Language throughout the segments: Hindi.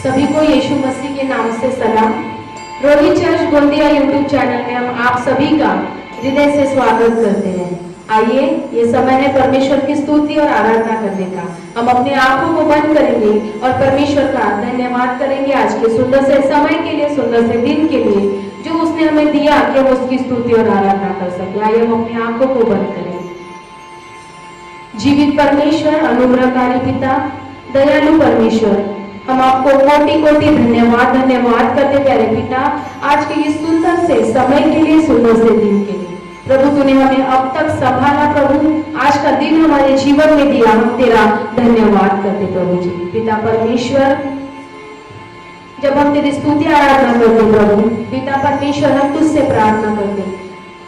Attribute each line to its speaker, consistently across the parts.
Speaker 1: सभी को यीशु मसीह के नाम से सलाम। Rohit church Gondia YouTube channel में हम आप सभी का हृदय से स्वागत करते हैं। आइए, ये समय है परमेश्वर की स्तुति और आराधना करने का। हम अपने आंखों को बंद करेंगे और परमेश्वर का धन्यवाद करेंगे आज के सुंदर से समय के लिए, सुंदर से दिन के लिए जो उसने हमें दिया कि हम उसकी स्तुति और आराधना कर सके। आइए हम अपनी आंखों को बंद करें। जीवित परमेश्वर, अनुग्रहकारी पिता, दयालु परमेश्वर, हम आपको कोटि कोटि धन्यवाद करते प्यारे पिता, आज के इस सुंदर से समय के लिए, सुंदर से दिन के लिए। प्रभु तूने हमें अब तक संभाला, प्रभु आज का दिन हमारे जीवन में दिया, हम तेरा धन्यवाद करते प्रभु जी। पिता परमेश्वर, जब हम तेरी स्तुति आराधना करते प्रभु पिता परमेश्वर, हम तुझसे प्रार्थना करते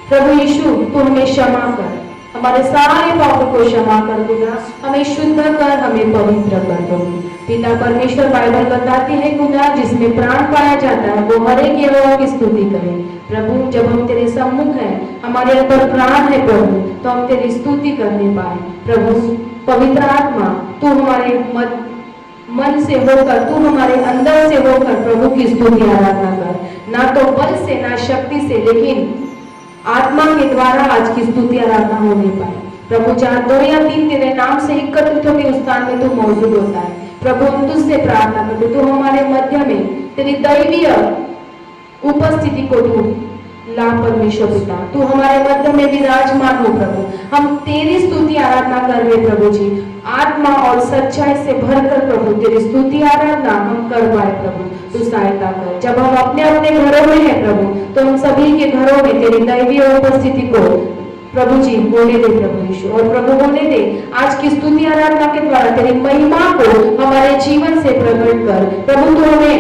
Speaker 1: प्रभु यीशु, तू हमें क्षमा कर, हमारे सारे पापों को क्षमा कर देगा, हमें शुद्ध कर, हमें पवित्र कर प्रभु। पिता परमेश्वर, बाइबल बताती है खुदा जिसमें प्राण पाया जाता है वो हर एक यहोवा की स्तुति करे। प्रभु जब हम तेरे सम्मुख हैं, हमारे अंदर प्राण है प्रभु, तो हम तेरी स्तुति करने पाए। प्रभु पवित्र आत्मा, तू हमारे मन से होकर, तू हमारे अंदर से होकर प्रभु की स्तुति आराधना कर, ना तो बल से ना शक्ति से, लेकिन आत्मा के द्वारा आज की स्तुति आराधना होने पाए। प्रभु जहाँ 2 या 3 तेरे नाम से एकत्रित होकर उस स्थान में तू मौजूद होता है। प्रभु हम तुझसे प्रार्थना करते, तू हमारे मध्य में तेरी दैवीय उपस्थिति को तू ला परमेश्वर पिता, तू हमारे मध्य में विराजमान हो प्रभु। हम तेरी स्तुति आराधना कर रहे प्रभु जी, आत्मा और सच्चाई से भरकर प्रभु तेरी स्तुति आराधना हम कर पाए प्रभु, तू सहायता कर। जब हम अपने अपने घरों में हैं प्रभु, तो हम सभी के घरों में तेरी दैवीय उपस्थिति को प्रभु जी होने दे प्रभु यीशु, और प्रभु होने दे आज की स्तुति आराधना के द्वारा तेरी महिमा को हमारे जीवन से प्रकट कर प्रभु। तू हमें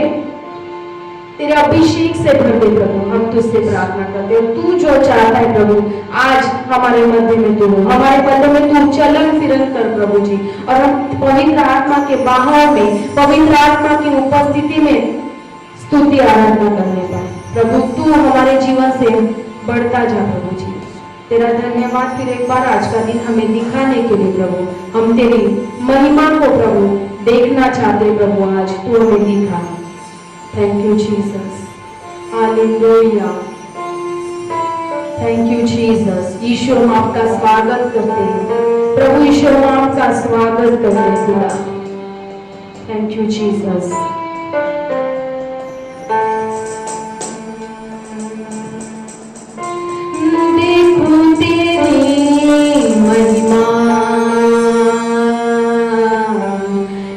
Speaker 1: तेरे अभिषेक से भर दे प्रभु, हम तुझसे प्रार्थना करते हैं। तू जो चाहता है प्रभु, आज हमारे मध्य में तू, हमारे मध्य में तू चलन फिरन कर प्रभु जी, और हम पवित्र आत्मा के बहाव में, पवित्र आत्मा की उपस्थिति में स्तुति आराधना करने पाए प्रभु। तू हमारे जीवन से बढ़ता जा प्रभु जी। तेरा धन्यवाद फिर एक बार आज का दिन हमें दिखाने के लिए प्रभु। हम तेरी महिमा को प्रभु देखना चाहते प्रभु, आज तू हमें दिखा। Thank you Jesus, hallelujah, thank you Jesus. यीशु हम आपका स्वागत करते हैं प्रभु, यीशु हम आपका स्वागत करते हैं खुदा। Thank you Jesus. देखूं तेरी महिमा,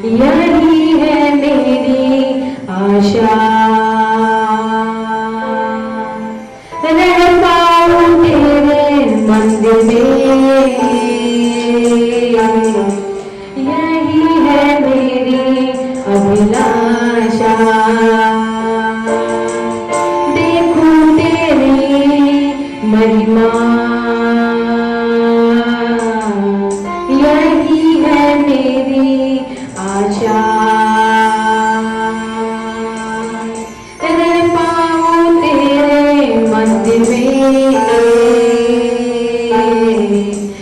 Speaker 1: यही है मेरी आशा, रह पाऊं तेरे मंदिर में, यही है मेरी अभिलाषा। देखूं तेरी महिमा, यही है मेरी आशा, रह पाऊं तेरे मंदिर में,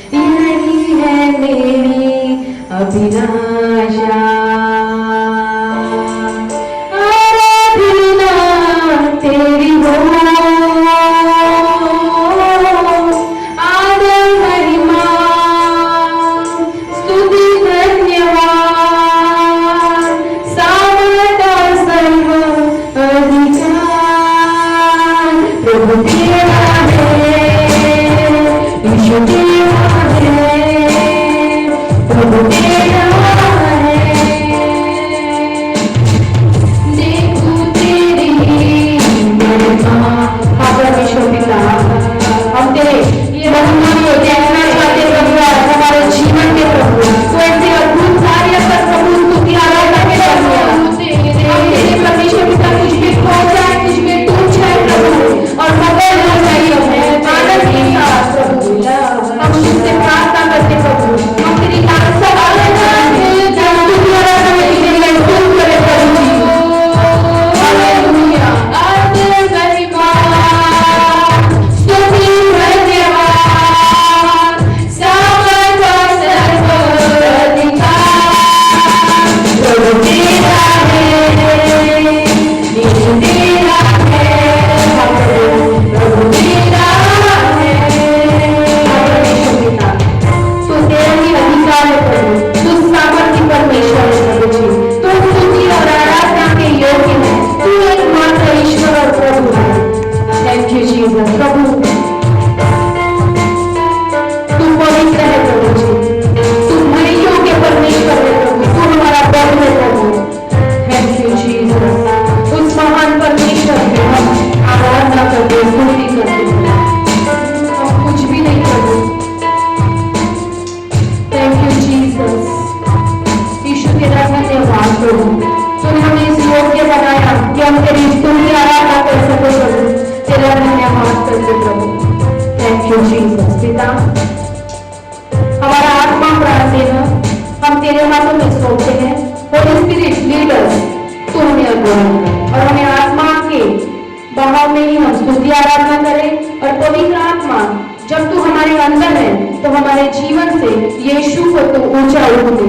Speaker 1: यही है मेरी अभिलाषा। आराधना तेरी हो, लॉर्ड जीसस। पिता, हमारा आत्मा प्राण देह हम तेरे हाथों में सौंपते हैं। होली स्पिरिट लीडर्स, तू हमें अगुवाई कर और हमें आत्मा के बहाव में ही हम स्तुति आराधना करें। और पवित्र आत्मा, जब तू हमारे अंदर है तो हमारे जीवन से यीशु को तू ऊंचा उठ दे।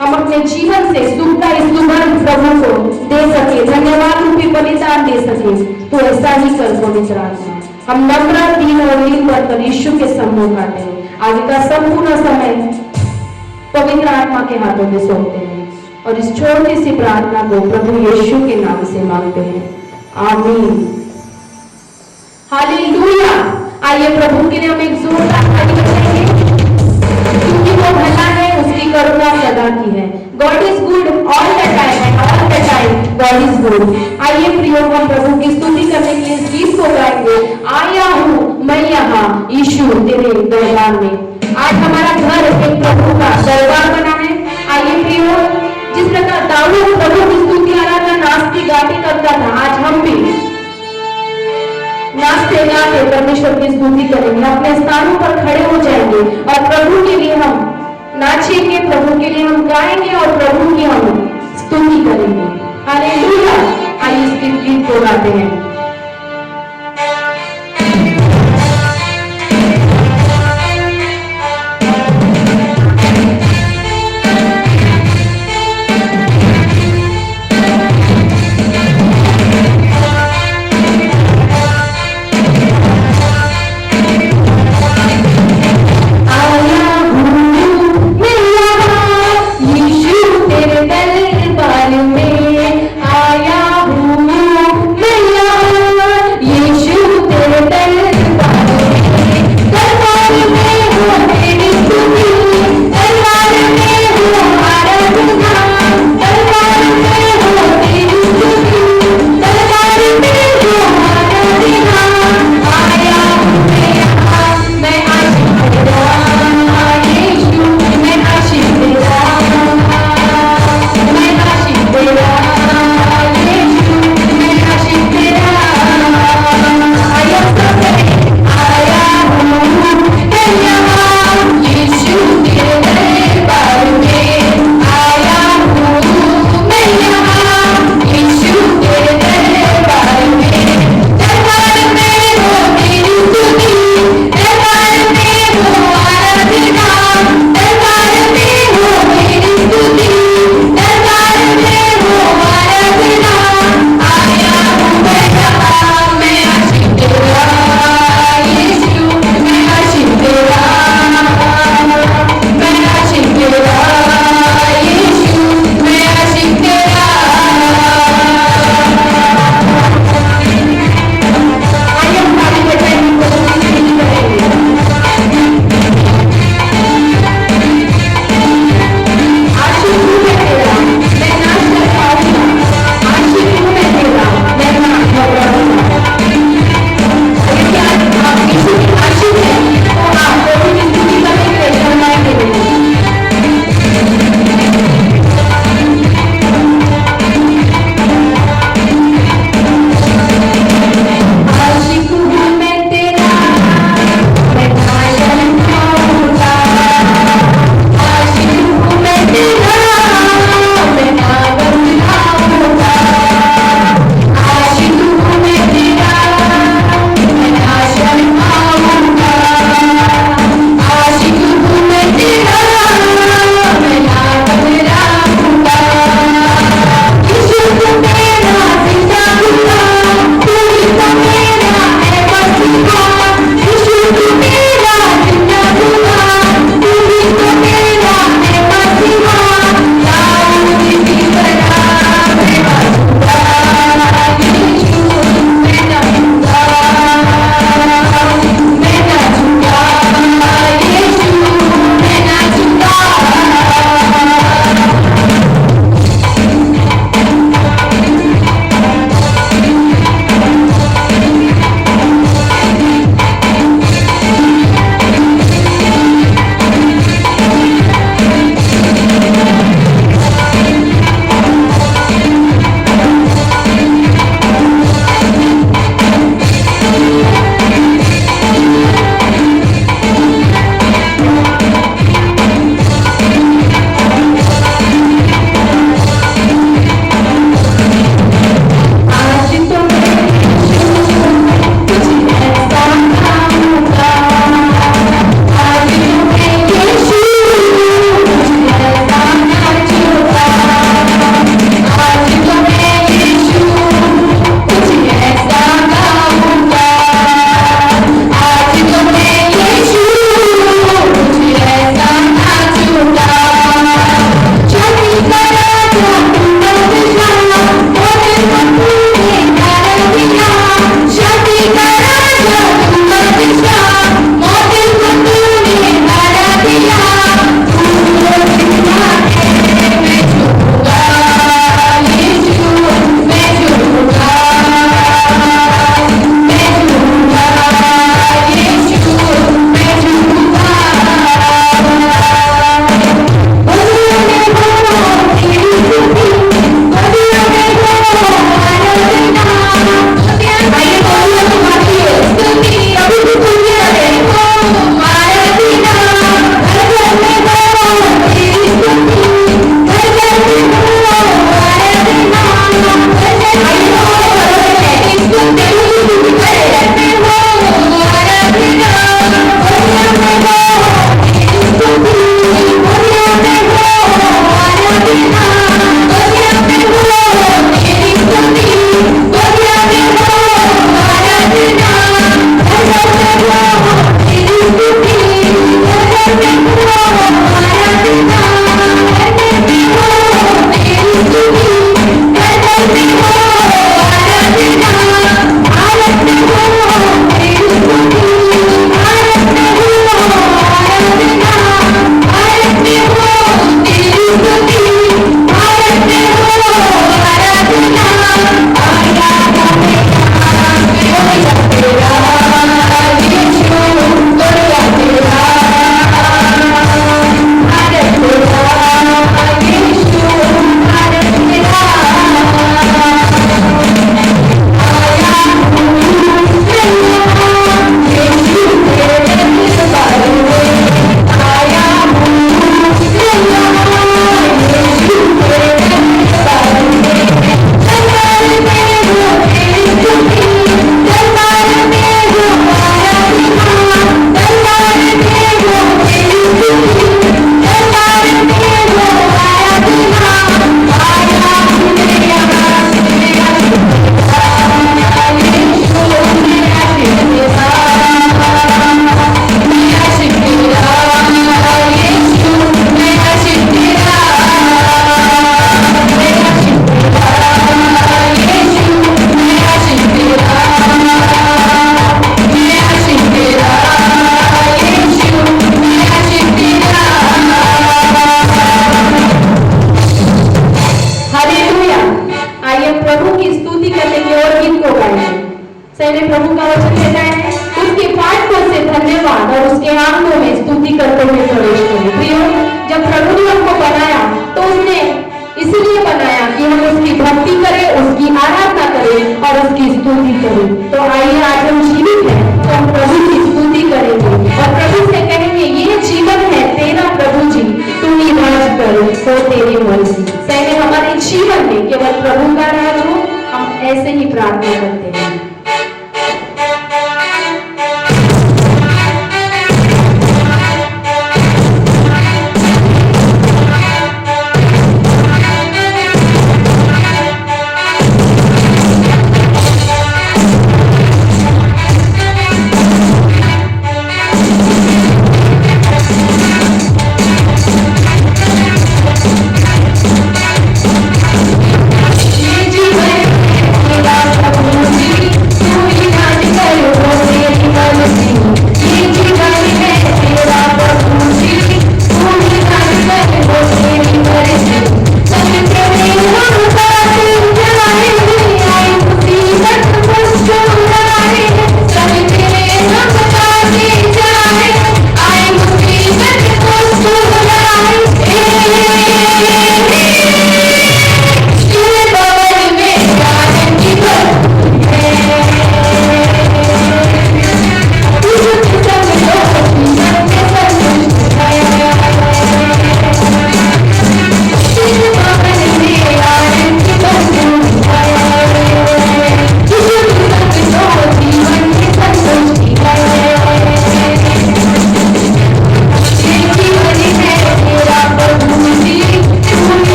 Speaker 1: हम अपने जीवन से सुख का इस सुगंध प्रभु को दे सके, धन्यवाद रूपी बलिदान दे सके। तो ऐसा ही कर पवित्र आत्मा। हम नम्र दीन और लीन पर यीशु के सम्मुख आते हैं। आगे का संपूर्ण समय पवित्र आत्मा के हाथों में सौंपते हैं और इस छोटी सी प्रार्थना को प्रभु यीशु के नाम से मांगते हैं, आमीन। हालेलुया। आइए प्रभु के लिए हम एक जोरदार ताली बजाएंगे, क्योंकि वो भला है, उसकी करुणा सदा की है। God is good all the time, all the time God is good. आइए प्रियो, हम प्रभु की स्तुति करने के लिए इस गीत को गाएंगे। आया हूँ मैं यहाँ यीशु तेरे दरबार में। आज हमारा घर एक प्रभु का दरबार बना है। आइए प्रियो, जिस प्रकार दाऊद प्रभु की स्तुति आराधना नाचती गाती करता था, आज हम भी नाचते गाते परमेश्वर की स्तुति करेंगे। अपने स्थानों पर खड़े हो जाएंगे और प्रभु के लिए हम नाचेंगे, प्रभु के लिए हम गाएंगे और प्रभु की हम स्तुति करेंगे। हालेलुया। आइए इस गीत को गाते हैं।
Speaker 2: आया हूँ मैं यहाँ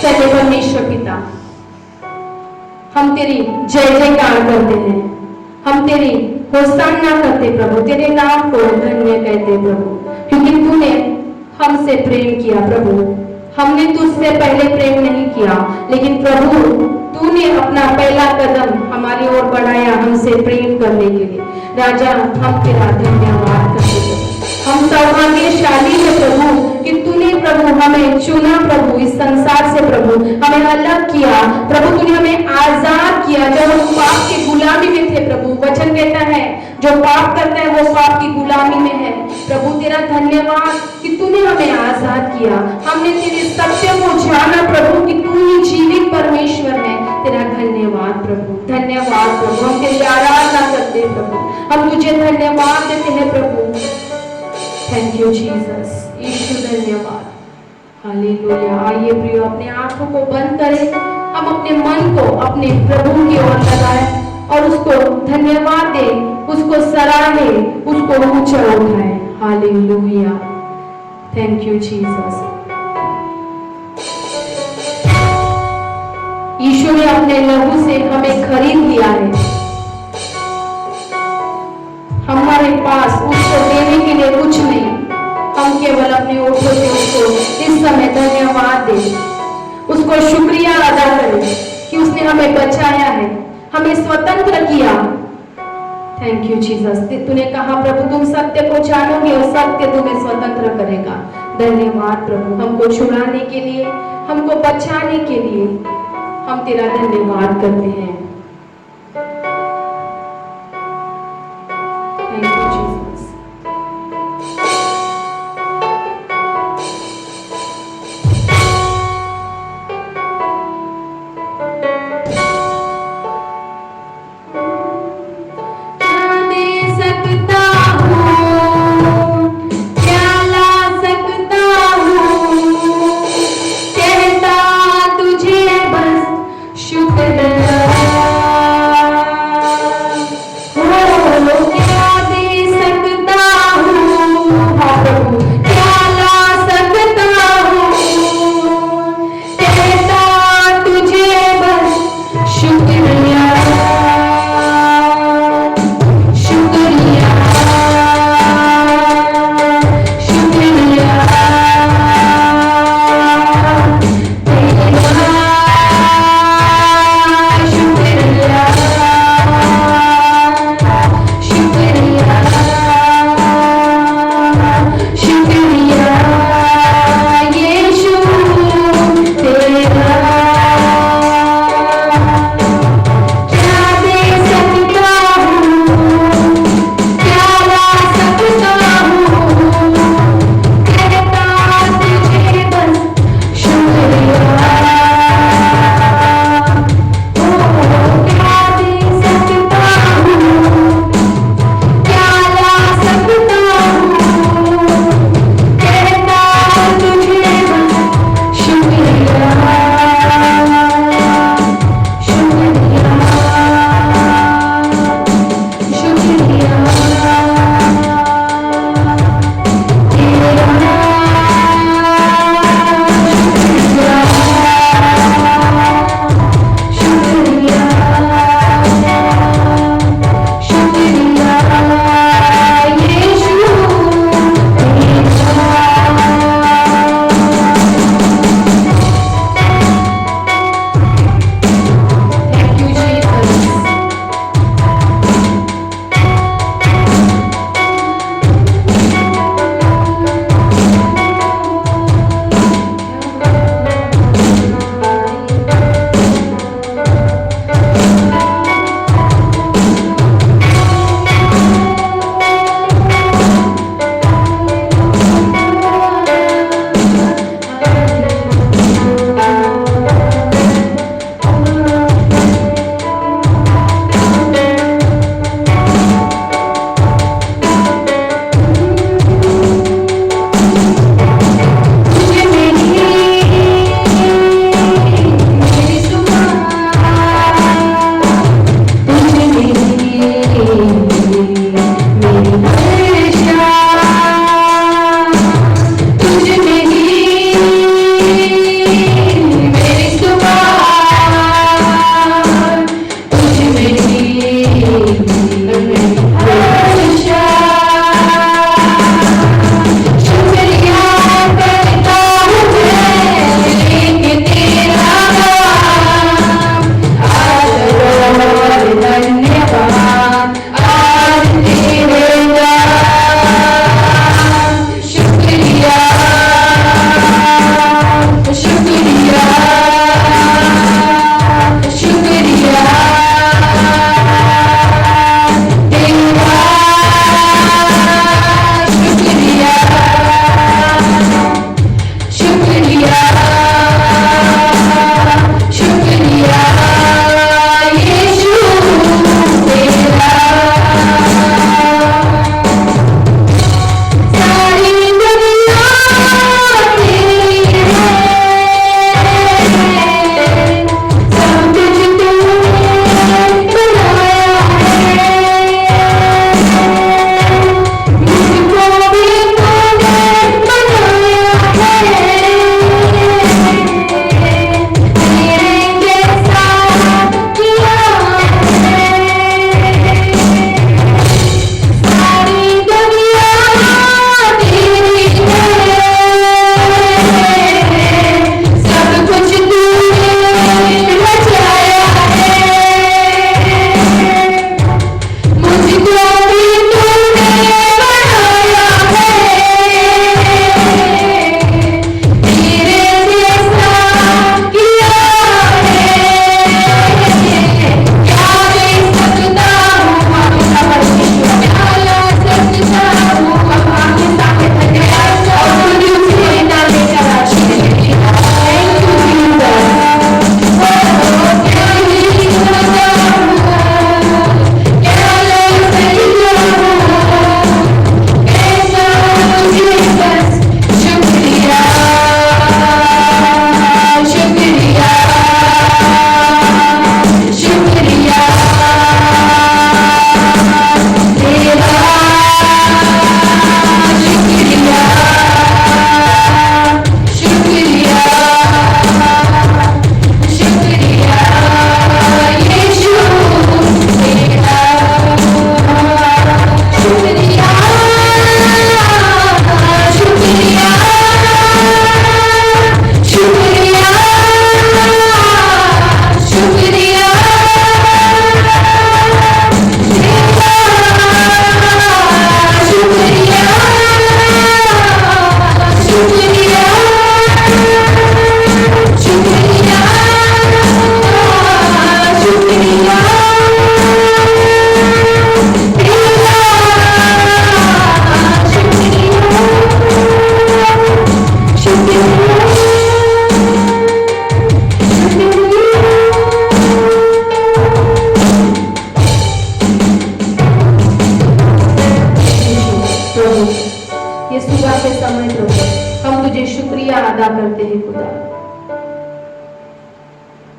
Speaker 1: सत्य परमेश्वर पिता, हम तेरी जय जयकार करते हैं, हम तेरी होशाना करते प्रभु, तेरे नाम को धन्य कहते प्रभु, क्योंकि तूने हमसे प्रेम किया प्रभु। हमने तुझसे पहले प्रेम नहीं किया, लेकिन प्रभु तूने अपना पहला कदम हमारी ओर बढ़ाया हमसे प्रेम करने के लिए। राजा, हम तेरा धन्यवाद करते हैं। हम सौभाग्यशाली है प्रभु कि तूने प्रभु हमें चुना प्रभु, इस संसार से प्रभु हमें अलग किया प्रभु, तूने हमें आजाद किया। जब हम पाप की गुलामी में थे प्रभु, वचन कहता है जो पाप करता है वो पाप की गुलामी में है प्रभु। तेरा धन्यवाद कि तूने हमें आजाद किया। हमने तेरे सत्य को जाना प्रभु कि तू ही जीवित परमेश्वर है। तेरा धन्यवाद प्रभु, धन्यवाद प्रभु। हम तेरी आराधना करते हैं प्रभु, हम तुझे धन्यवाद देते हैं प्रभु। थैंक यू जीसस, यीशु धन्यवाद, हालेलुया। आइए प्रियो, अपने आंखों को बंद करें, हम अपने मन को अपने प्रभु की ओर लगाएं और उसको धन्यवाद दें, उसको सराहे, उसको ऊंचा उठाएं। Hallelujah, thank you Jesus. यीशु ने अपने लहू से हमें खरीद लिया है। हमारे पास उसको देने के लिए कुछ नहीं, हम केवल अपने ओठों से उसको इस समय धन्यवाद दें, उसको शुक्रिया अदा करें कि उसने हमें बचाया है, हमें स्वतंत्र किया। Thank you Jesus. तूने कहा प्रभु तुम सत्य को जानोगे और सत्य तुम्हें स्वतंत्र करेगा। धन्यवाद प्रभु, हमको छुड़ाने के लिए, हमको बचाने के लिए हम तेरा धन्यवाद करते हैं। Thank you Jesus. क्या दे सकता हूँ, क्या ला सकता हूँ, कहता तुझे बस शुक्र।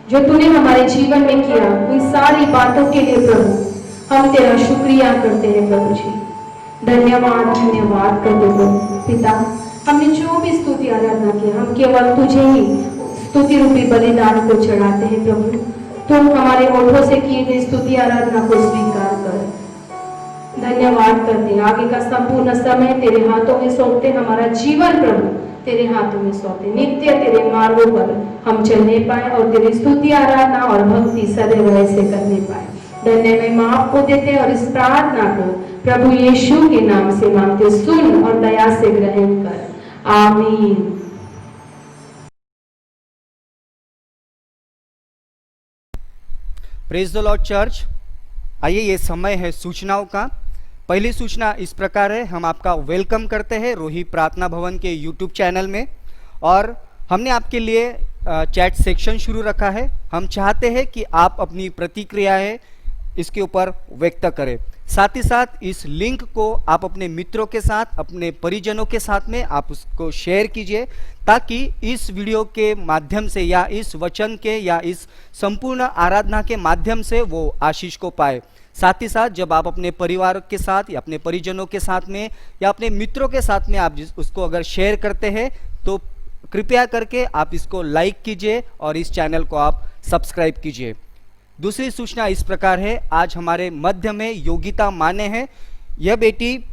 Speaker 1: जो तूने हमारे जीवन में किया, उन सारी बातों के लिए प्रभु हम तेरा शुक्रिया करते हैं प्रभु जी। धन्यवाद धन्यवाद करते प्रभु पिता। हमने जो भी स्तुति आराधना किया, हम केवल तुझे ही स्तुति रूपी बलिदान को चढ़ाते हैं प्रभु। तुम हमारे ओठों से किए गए स्तुति आराधना को स्वीकार कर। धन्यवाद करते, आगे का संपूर्ण समय तेरे हाथों में सौंपते, हमारा जीवन प्रभु तेरे हाथों में सौंपते, नित्य तेरे मार्गों पर हम चलने पाए और तेरी स्तुति आराधना और भक्ति सदैव ऐसे करने पाए। धन्य महिमा आपको देते और इस प्रार्थना को प्रभु यीशु के नाम से मांगते, सुन और दया से ग्रहण कर, आमीन।
Speaker 2: Praise the Lord church. आइए, ये समय है सूचनाओं का। पहली सूचना इस प्रकार है, हम आपका वेलकम करते हैं रोही प्रार्थना भवन के यूट्यूब चैनल में, और हमने आपके लिए चैट सेक्शन शुरू रखा है। हम चाहते हैं कि आप अपनी प्रतिक्रियाएं इसके ऊपर व्यक्त करें। साथ ही साथ इस लिंक को आप अपने मित्रों के साथ, अपने परिजनों के साथ में आप उसको शेयर कीजिए, ताकि इस वीडियो के माध्यम से या इस वचन के या इस संपूर्ण आराधना के माध्यम से वो आशीष को पाए। साथ ही साथ जब आप अपने परिवार के साथ या अपने परिजनों के साथ में या अपने मित्रों के साथ में आप उसको अगर शेयर करते हैं तो कृपया करके आप इसको लाइक कीजिए और इस चैनल को आप सब्सक्राइब कीजिए। दूसरी सूचना इस प्रकार है, आज हमारे मध्य में योगिता माने हैं। यह बेटी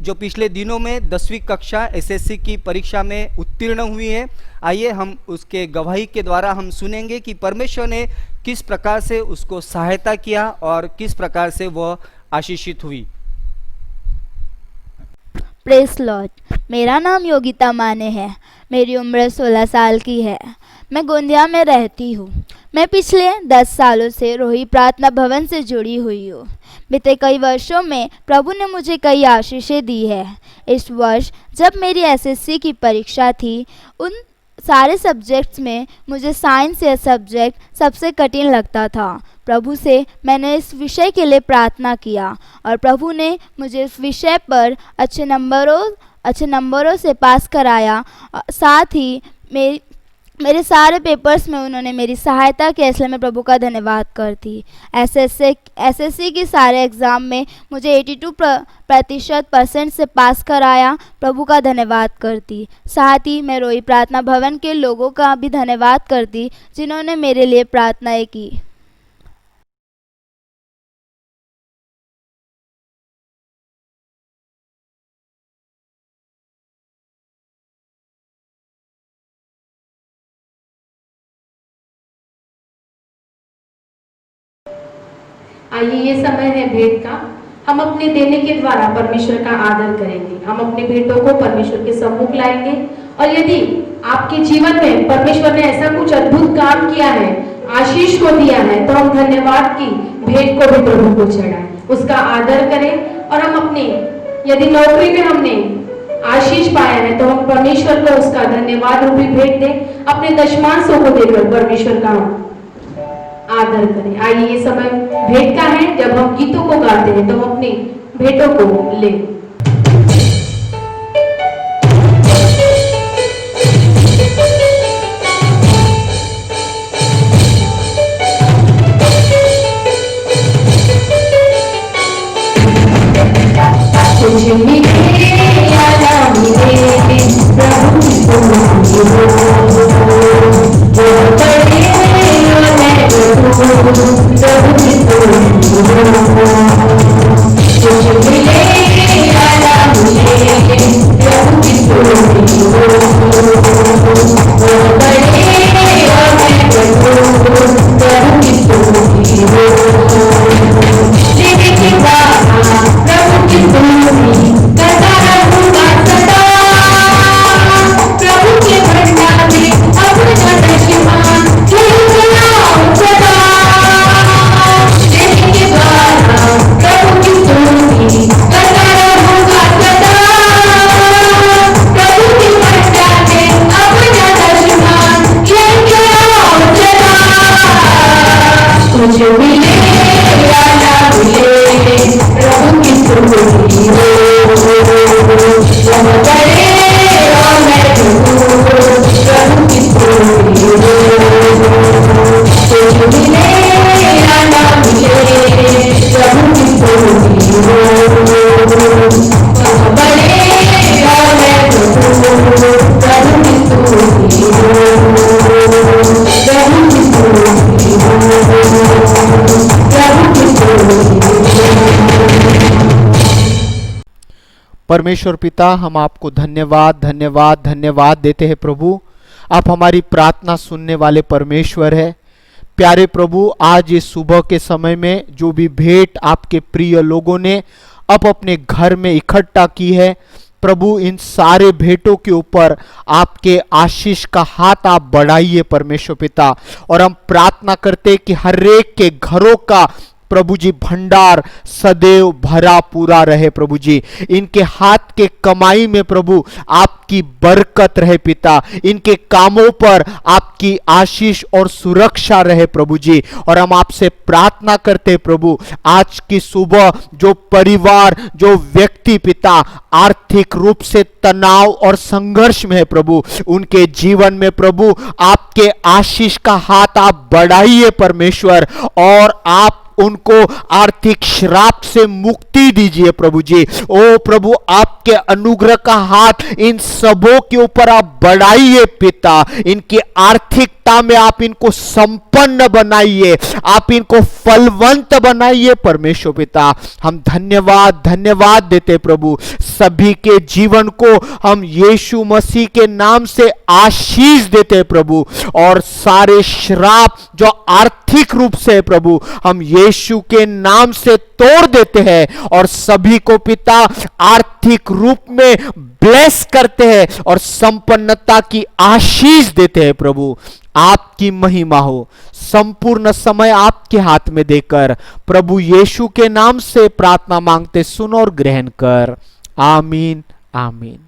Speaker 2: जो पिछले दिनों में 10वीं कक्षा एसएससी की परीक्षा में उत्तीर्ण हुई है। आइए हम उसके गवाही के द्वारा हम सुनेंगे कि परमेश्वर ने किस प्रकार से उसको सहायता किया और किस प्रकार से वह आशीषित हुई।
Speaker 3: Press Lord. मेरा नाम योगिता माने है। मेरी उम्र 16 साल की है। मैं गोंदिया में रहती हूँ। मैं पिछले 10 सालों से रोही प्रार्थना भवन से जुड़ी हुई हूँ। बीते कई वर्षों में प्रभु ने मुझे कई आशीषें दी है। इस वर्ष जब मेरी एसएससी की परीक्षा थी, उन सारे सब्जेक्ट्स में मुझे साइंस या सब्जेक्ट सबसे कठिन लगता था। प्रभु से मैंने इस विषय के लिए प्रार्थना किया और प्रभु ने मुझे इस विषय पर अच्छे नंबरों से पास कराया। साथ ही मेरे सारे पेपर्स में उन्होंने मेरी सहायता की, इसलिए मैं प्रभु का धन्यवाद करती। एसएससी की सारे एग्ज़ाम में मुझे 82% से पास कराया। प्रभु का धन्यवाद करती। साथ ही मैं रोही प्रार्थना भवन के लोगों का भी धन्यवाद करती, जिन्होंने मेरे लिए प्रार्थनाएं की।
Speaker 1: आइए, ये समय है भेंट का। हम अपने देने के द्वारा परमेश्वर का आदर करेंगे। हम अपने भेंटों को परमेश्वर के सम्मुख लाएंगे, और यदि आपके जीवन में परमेश्वर ने ऐसा कुछ अद्भुत काम किया है, आशीष को दिया है, तो हम धन्यवाद की भेंट को भी प्रभु को चढ़ाएं, उसका आदर करें। और हम अपने, यदि नौकरी में हमने आशीष पाया है, तो हम परमेश्वर को उसका धन्यवाद रूपी भेंट दें। अपने दशमांशों को देकर परमेश्वर का आदर करें। आइए, ये समय भेंट का है। जब हम गीतों को गाते हैं तो हम अपनी भेंटों को लें। कुछ मिले या ना मिले, प्रभु
Speaker 4: परमेश्वर पिता, हम आपको धन्यवाद धन्यवाद धन्यवाद देते हैं प्रभु। आप हमारी प्रार्थना सुनने वाले परमेश्वर है। प्यारे प्रभु, आज इस सुबह के समय में जो भी भेंट आपके प्रिय लोगों ने अब अपने घर में इकट्ठा की है प्रभु, इन सारे भेंटों के ऊपर आपके आशीष का हाथ आप बढ़ाइए परमेश्वर पिता। और हम प्रार्थना करते कि हर एक के घरों का प्रभु जी भंडार सदैव भरा पूरा रहे प्रभु जी। इनके हाथ के कमाई में प्रभु आपकी बरकत रहे पिता। इनके कामों पर आपकी आशीष और सुरक्षा रहे प्रभु जी। और हम आपसे प्रार्थना करते प्रभु, आज की सुबह जो परिवार, जो व्यक्ति पिता आर्थिक रूप से तनाव और संघर्ष में है प्रभु, उनके जीवन में प्रभु आपके आशीष का हाथ आप बढ़ाइए परमेश्वर। और आप उनको आर्थिक श्राप से मुक्ति दीजिए प्रभु जी। ओ प्रभु, आपके अनुग्रह का हाथ इन सबों के ऊपर आप बढ़ाइए पिता। इनकी आर्थिकता में आप इनको संपन्न बनाइए, आप इनको फलवंत बनाइए परमेश्वर पिता। हम धन्यवाद धन्यवाद देते प्रभु। सभी के जीवन को हम यीशु मसीह के नाम से आशीष देते प्रभु। और सारे श्राप जो आर्थिक रूप से प्रभु, हम यीशु के नाम से तोड़ देते हैं और सभी को पिता आर्थिक रूप में ब्लेस करते हैं और संपन्नता की आशीष देते हैं प्रभु। आपकी महिमा हो। संपूर्ण समय आपके हाथ में देकर प्रभु यीशु के नाम से प्रार्थना मांगते सुन और ग्रहण कर। आमीन आमीन।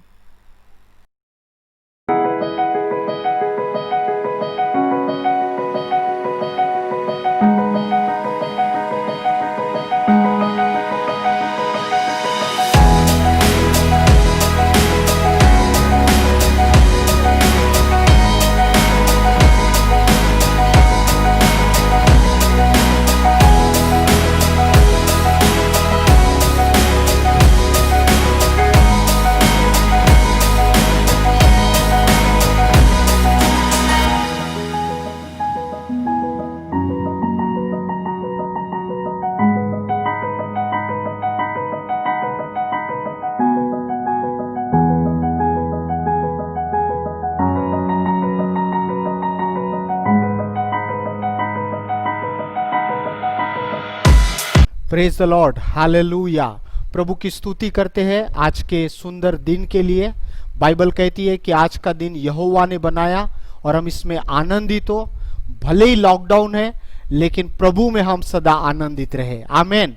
Speaker 4: Praise the lord, hallelujah. प्रभु की स्तुति करते हैं आज के सुंदर दिन के लिए। बाइबल कहती है कि आज का दिन यहोवा ने बनाया और हम इसमें आनंदित हो। भले ही लॉकडाउन है लेकिन प्रभु में हम सदा आनंदित रहे। आमेन।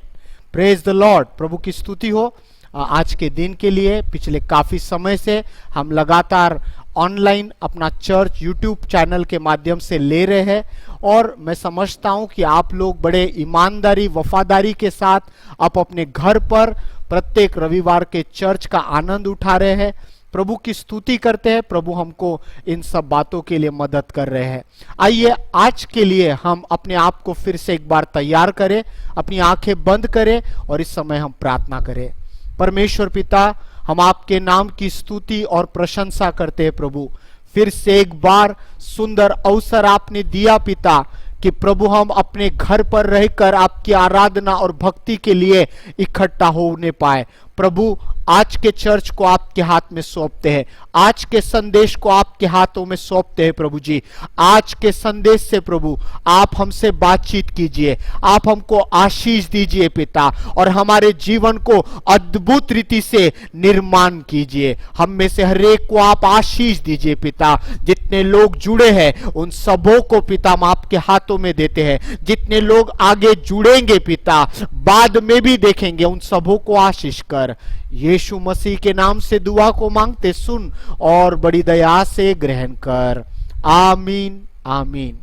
Speaker 4: Praise the lord. प्रभु की स्तुति हो आज के दिन के लिए। पिछले काफी समय से हम लगातार ऑनलाइन अपना चर्च यूट्यूब चैनल के माध्यम से ले रहे हैं और मैं समझता हूं कि आप लोग बड़े ईमानदारी वफादारी के साथ आप अपने घर पर प्रत्येक रविवार के चर्च का आनंद उठा रहे हैं। प्रभु की स्तुति करते हैं। प्रभु हमको इन सब बातों के लिए मदद कर रहे हैं। आइए आज के लिए हम अपने आप को फिर से एक बार तैयार करें, अपनी आंखें बंद करें और इस समय हम प्रार्थना करें। परमेश्वर पिता, हम आपके नाम की स्तुति और प्रशंसा करते हैं प्रभु। फिर से एक बार सुंदर अवसर आपने दिया पिता कि प्रभु हम अपने घर पर रहकर आपकी आराधना और भक्ति के लिए इकट्ठा होने पाए। प्रभु आज के चर्च को आपके हाथ में सौंपते हैं, आज के संदेश को आपके हाथों में सौंपते हैं प्रभु जी। आज के संदेश से प्रभु आप हमसे बातचीत कीजिए, आप हमको आशीष दीजिए पिता और हमारे जीवन को अद्भुत रीति से निर्माण कीजिए। हम में से हर एक को आप आशीष दीजिए पिता। जितने लोग जुड़े हैं उन सबों को पिता हम आपके हाथों में देते हैं। जितने लोग आगे जुड़ेंगे पिता, बाद में भी देखेंगे, उन सबों को आशीष कर। यीशु मसीह के नाम से दुआ को मांगते सुन और बड़ी दया से ग्रहण कर। आमीन आमीन।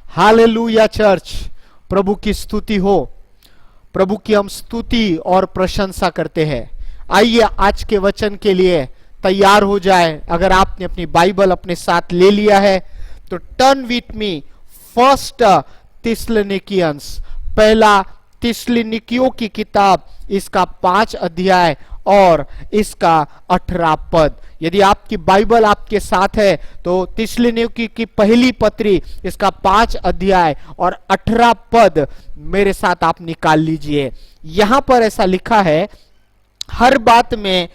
Speaker 4: हालेलुया चर्च, प्रभु की स्तुति हो। प्रभु की हम स्तुति और प्रशंसा करते हैं। आइए आज के वचन के लिए तैयार हो जाए। अगर आपने अपनी बाइबल अपने साथ ले लिया है तो टर्न विथ मी फर्स्ट थिस्सलुनीकियंस, पहला थिस्सलुनीकियों की किताब, इसका 5 अध्याय और इसका 18 पद। यदि आपकी बाइबल आपके साथ है तो थिस्सलुनीकियों की पहली पत्री, इसका 5 अध्याय और 18 पद मेरे साथ आप निकाल लीजिए। यहां पर ऐसा लिखा है, हर बात में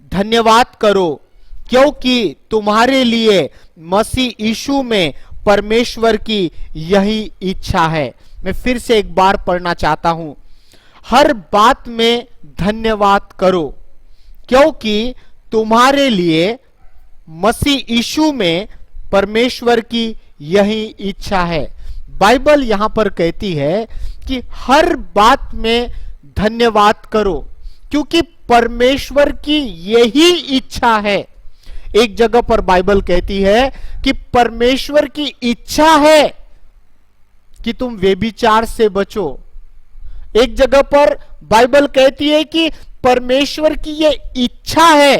Speaker 4: धन्यवाद करो, क्योंकि तुम्हारे लिए मसीह यीशु में परमेश्वर की यही इच्छा है। मैं फिर से एक बार पढ़ना चाहता हूं, हर बात में धन्यवाद करो, क्योंकि तुम्हारे लिए मसीह यीशु में परमेश्वर की यही इच्छा है। बाइबल यहां पर कहती है कि हर बात में धन्यवाद करो, क्योंकि परमेश्वर की यही इच्छा है। एक जगह पर बाइबल कहती है कि परमेश्वर की इच्छा है कि तुम व्यभिचार से बचो। एक जगह पर बाइबल कहती है कि परमेश्वर की यह इच्छा है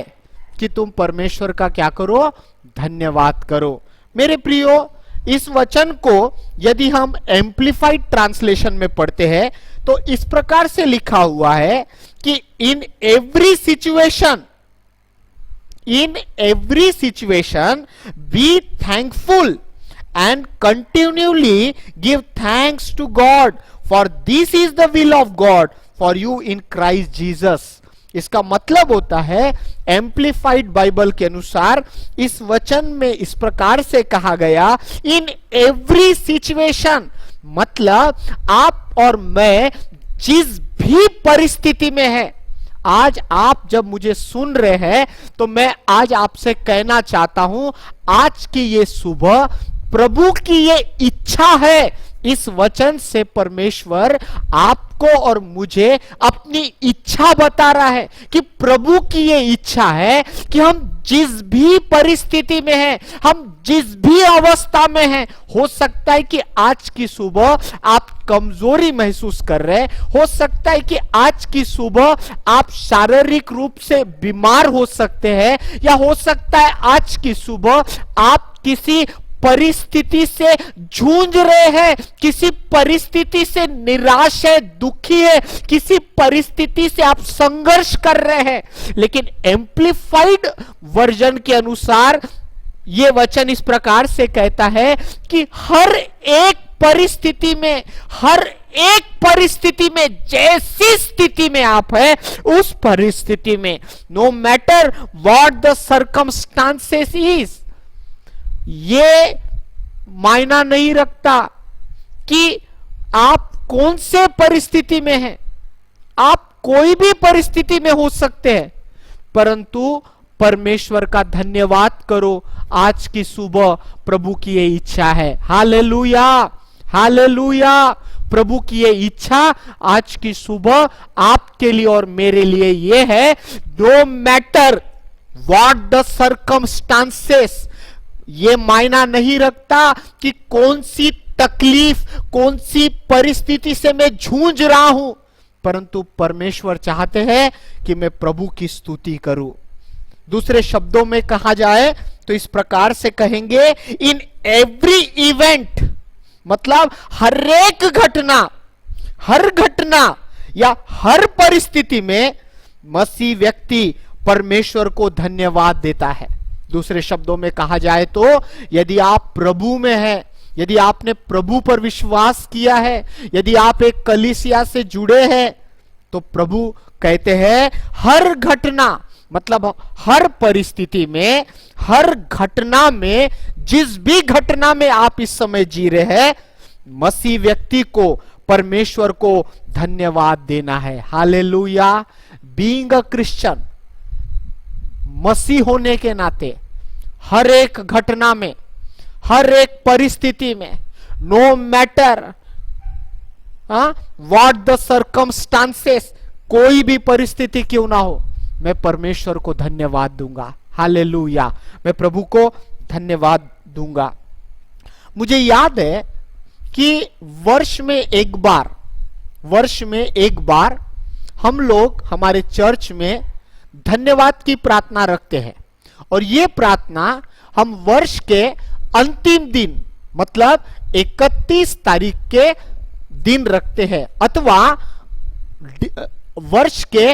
Speaker 4: कि तुम परमेश्वर का क्या करो, धन्यवाद करो। मेरे प्रियो, इस वचन को यदि हम एम्प्लीफाइड ट्रांसलेशन में पढ़ते हैं तो इस प्रकार से लिखा हुआ है कि in every situation be thankful and continually give thanks to God, for this is the will of God for you in Christ Jesus। इसका मतलब होता है, एम्प्लीफाइड बाइबल के अनुसार इस वचन में इस प्रकार से कहा गया, इन एवरी सिचुएशन, मतलब आप और मैं जिस भी परिस्थिति में है, आज आप जब मुझे सुन रहे हैं तो मैं आज आपसे कहना चाहता हूं, आज की ये सुबह प्रभु की ये इच्छा है। इस वचन से परमेश्वर आपको और मुझे अपनी इच्छा बता रहा है कि प्रभु की ये इच्छा है कि हम जिस भी परिस्थिति में हैं, हम जिस भी अवस्था में हैं, हो सकता है कि आज की सुबह आप कमजोरी महसूस कर रहे हैं, हो सकता है कि आज की सुबह आप शारीरिक रूप से बीमार हो सकते हैं, या हो सकता है आज की सुबह आप किसी परिस्थिति से जूझ रहे हैं, किसी परिस्थिति से निराश है, दुखी है, किसी परिस्थिति से आप संघर्ष कर रहे हैं। लेकिन एम्प्लीफाइड वर्जन के अनुसार यह वचन इस प्रकार से कहता है कि हर एक परिस्थिति में, हर एक परिस्थिति में, जैसी स्थिति में आप है, उस परिस्थिति में, no matter what the circumstances is, ये मायना नहीं रखता कि आप कौन से परिस्थिति में हैं, आप कोई भी परिस्थिति में हो सकते हैं, परंतु परमेश्वर का धन्यवाद करो। आज की सुबह प्रभु की ये इच्छा है। Hallelujah, hallelujah. प्रभु की ये इच्छा आज की सुबह आपके लिए और मेरे लिए ये है, no matter what the circumstances, ये मायना नहीं रखता कि कौन सी तकलीफ, कौन सी परिस्थिति से मैं जूझ रहा हूं, परंतु परमेश्वर चाहते हैं कि मैं प्रभु की स्तुति करूं। दूसरे शब्दों में कहा जाए तो इस प्रकार से कहेंगे, इन एवरी इवेंट, मतलब हर एक घटना, हर घटना या हर परिस्थिति में मसीह व्यक्ति परमेश्वर को धन्यवाद देता है। दूसरे शब्दों में कहा जाए तो यदि आप प्रभु में हैं, यदि आपने प्रभु पर विश्वास किया है, यदि आप एक कलीसिया से जुड़े हैं, तो प्रभु कहते हैं हर घटना, मतलब हर परिस्थिति में, हर घटना में, जिस भी घटना में आप इस समय जी रहे हैं, मसीह व्यक्ति को, परमेश्वर को धन्यवाद देना है। हालेलुया। बीइंग अ क्रिश्चियन, मसीह होने के नाते हर एक घटना में, हर एक परिस्थिति में, no matter what the circumstances, कोई भी परिस्थिति क्यों ना हो, मैं परमेश्वर को धन्यवाद दूंगा। हालेलुया। मैं प्रभु को धन्यवाद दूंगा। मुझे याद है कि वर्ष में एक बार हम लोग हमारे चर्च में धन्यवाद की प्रार्थना रखते हैं, और ये प्रार्थना हम वर्ष के अंतिम दिन, मतलब 31 तारीख के दिन रखते हैं, अथवा वर्ष के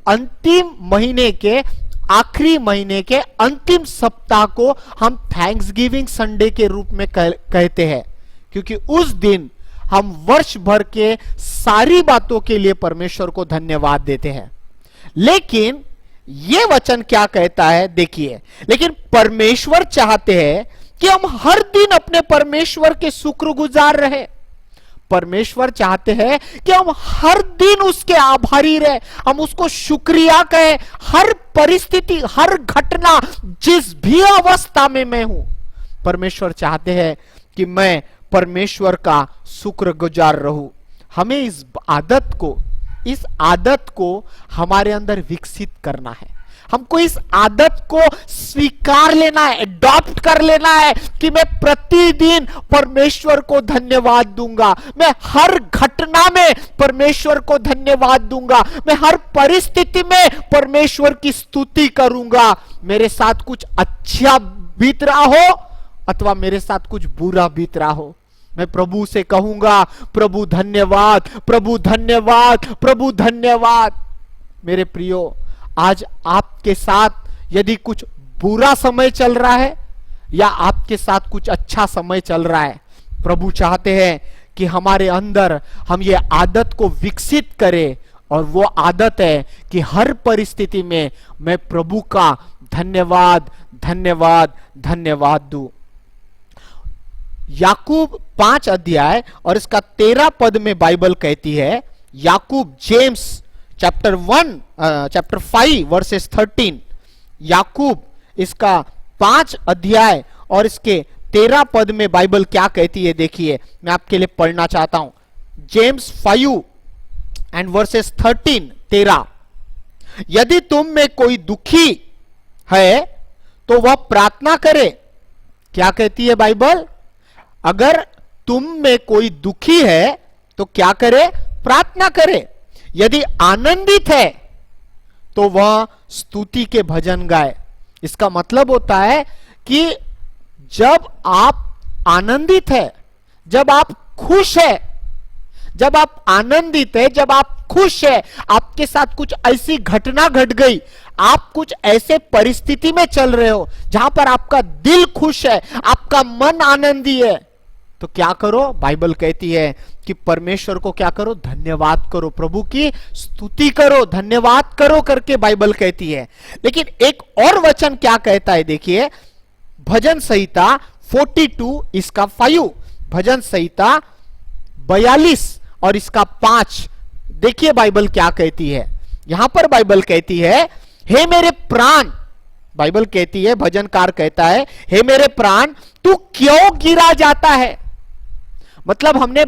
Speaker 4: अंतिम महीने के, आखिरी महीने के अंतिम सप्ताह को हम थैंक्सगिविंग संडे के रूप में कहते हैं, क्योंकि उस दिन हम वर्ष भर के सारी बातों के लिए परमेश्वर को धन्यवाद देते हैं। लेकिन ये वचन क्या कहता है देखिए, लेकिन परमेश्वर चाहते हैं कि हम हर दिन अपने परमेश्वर के शुक्रगुजार रहे। परमेश्वर चाहते हैं कि हम हर दिन उसके आभारी रहे, हम उसको शुक्रिया कहें। हर परिस्थिति, हर घटना, जिस भी अवस्था में मैं हूं, परमेश्वर चाहते हैं कि मैं परमेश्वर का शुक्रगुजार रहूं। हमें इस आदत को हमारे अंदर विकसित करना है। हमको इस आदत को स्वीकार लेना है, अडॉप्ट कर लेना है कि मैं प्रतिदिन परमेश्वर को धन्यवाद दूंगा। मैं हर घटना में परमेश्वर को धन्यवाद दूंगा। मैं हर परिस्थिति में परमेश्वर की स्तुति करूंगा। मेरे साथ कुछ अच्छा बीत रहा हो अथवा मेरे साथ कुछ बुरा बीत रहा हो, मैं प्रभु से कहूंगा, प्रभु धन्यवाद, प्रभु धन्यवाद, प्रभु धन्यवाद। मेरे प्रियो, आज आपके साथ यदि कुछ बुरा समय चल रहा है या आपके साथ कुछ अच्छा समय चल रहा है, प्रभु चाहते हैं कि हमारे अंदर हम ये आदत को विकसित करें, और वो आदत है कि हर परिस्थिति में मैं प्रभु का धन्यवाद धन्यवाद धन्यवाद दूं। याकूब 5 अध्याय और इसका 13 पद में बाइबल कहती है, याकूब, जेम्स चैप्टर 5 वर्सेस 13, याकूब इसका 5 अध्याय और इसके 13 पद में बाइबल क्या कहती है देखिए, मैं आपके लिए पढ़ना चाहता हूं। जेम्स 5 एंड वर्सेस 13, यदि तुम में कोई दुखी है तो वह प्रार्थना करे। क्या कहती है बाइबल? अगर तुम में कोई दुखी है तो क्या करे? प्रार्थना करे। यदि आनंदित है तो वह स्तुति के भजन गाए। इसका मतलब होता है कि जब आप आनंदित है, जब आप खुश है, जब आप आनंदित है, जब आप खुश है, आपके साथ कुछ ऐसी घटना घट गई, आप कुछ ऐसे परिस्थिति में चल रहे हो जहां पर आपका दिल खुश है, आपका मन आनंदी है, तो क्या करो? बाइबल कहती है कि परमेश्वर को क्या करो? धन्यवाद करो, प्रभु की स्तुति करो, धन्यवाद करो करके बाइबल कहती है। लेकिन एक और वचन क्या कहता है देखिए, भजन संहिता 42 इसका 5, भजन संहिता 42 और इसका 5, देखिए बाइबल क्या कहती है। यहां पर बाइबल कहती है, हे मेरे प्राण, बाइबल कहती है, भजनकार कहता है, हे मेरे प्राण तू क्यों गिरा जाता है। मतलब हमने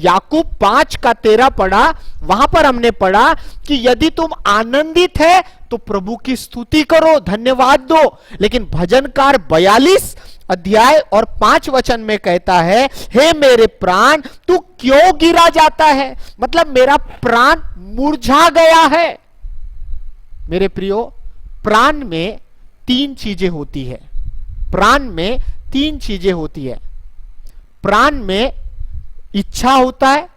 Speaker 4: याकूब 5 का 13 पढ़ा, वहां पर हमने पढ़ा कि यदि तुम आनंदित है तो प्रभु की स्तुति करो, धन्यवाद दो। लेकिन भजनकार 42 अध्याय और 5 वचन में कहता है, हे मेरे प्राण तू क्यों गिरा जाता है। मतलब मेरा प्राण मुरझा गया है। मेरे प्रियो, प्राण में 3 चीजें होती है। प्राण में 3 चीजें होती है। प्राण में इच्छा होता है,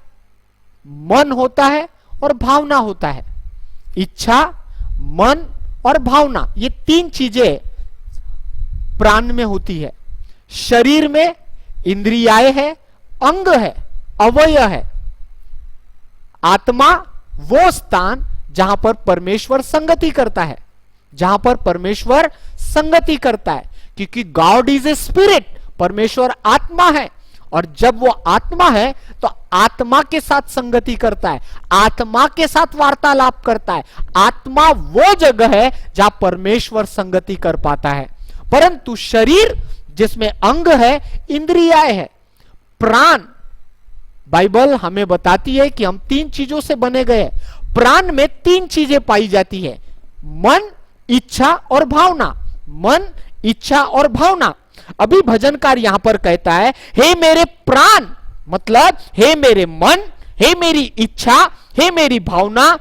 Speaker 4: मन होता है और भावना होता है। इच्छा, मन और भावना, ये 3 चीजें प्राण में होती है। शरीर में इंद्रियाएं है, अंग है, अवयव है। आत्मा वो स्थान जहां पर परमेश्वर संगति करता है, जहां पर परमेश्वर संगति करता है, क्योंकि गॉड इज ए स्पिरिट, परमेश्वर आत्मा है। और जब वो आत्मा है तो आत्मा के साथ संगति करता है, आत्मा के साथ वार्तालाप करता है। आत्मा वो जगह है जहां परमेश्वर संगति कर पाता है। परंतु शरीर जिसमें अंग है, इंद्रियाएं है, प्राण, बाइबल हमें बताती है कि हम 3 चीजों से बने गए। प्राण में 3 चीजें पाई जाती है, मन, इच्छा और भावना। मन, इच्छा और भावना। अभी भजनकार यहां पर कहता है, हे मेरे प्राण, मतलब हे मेरे मन, हे मेरी इच्छा, हे मेरी भावना,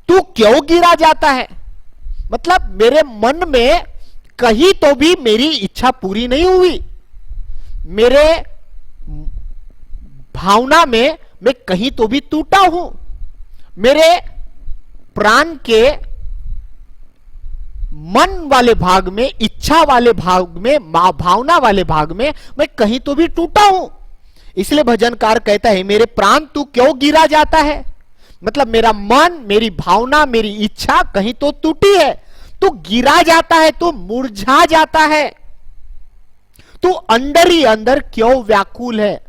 Speaker 4: तू क्यों गिरा जाता है। मतलब मेरे मन में कहीं तो भी मेरी इच्छा पूरी नहीं हुई, मेरे भावना में मैं कहीं तो भी टूटा हूं, मेरे प्राण के मन वाले भाग में, इच्छा वाले भाग में, भावना वाले भाग में मैं कहीं तो भी टूटा हूं। इसलिए भजनकार कहता है, मेरे प्राण तू क्यों गिरा जाता है। मतलब मेरा मन, मेरी भावना, मेरी इच्छा कहीं तो टूटी है, तो गिरा जाता है, तो मुरझा जाता है, तू अंदर ही अंदर क्यों व्याकुल है?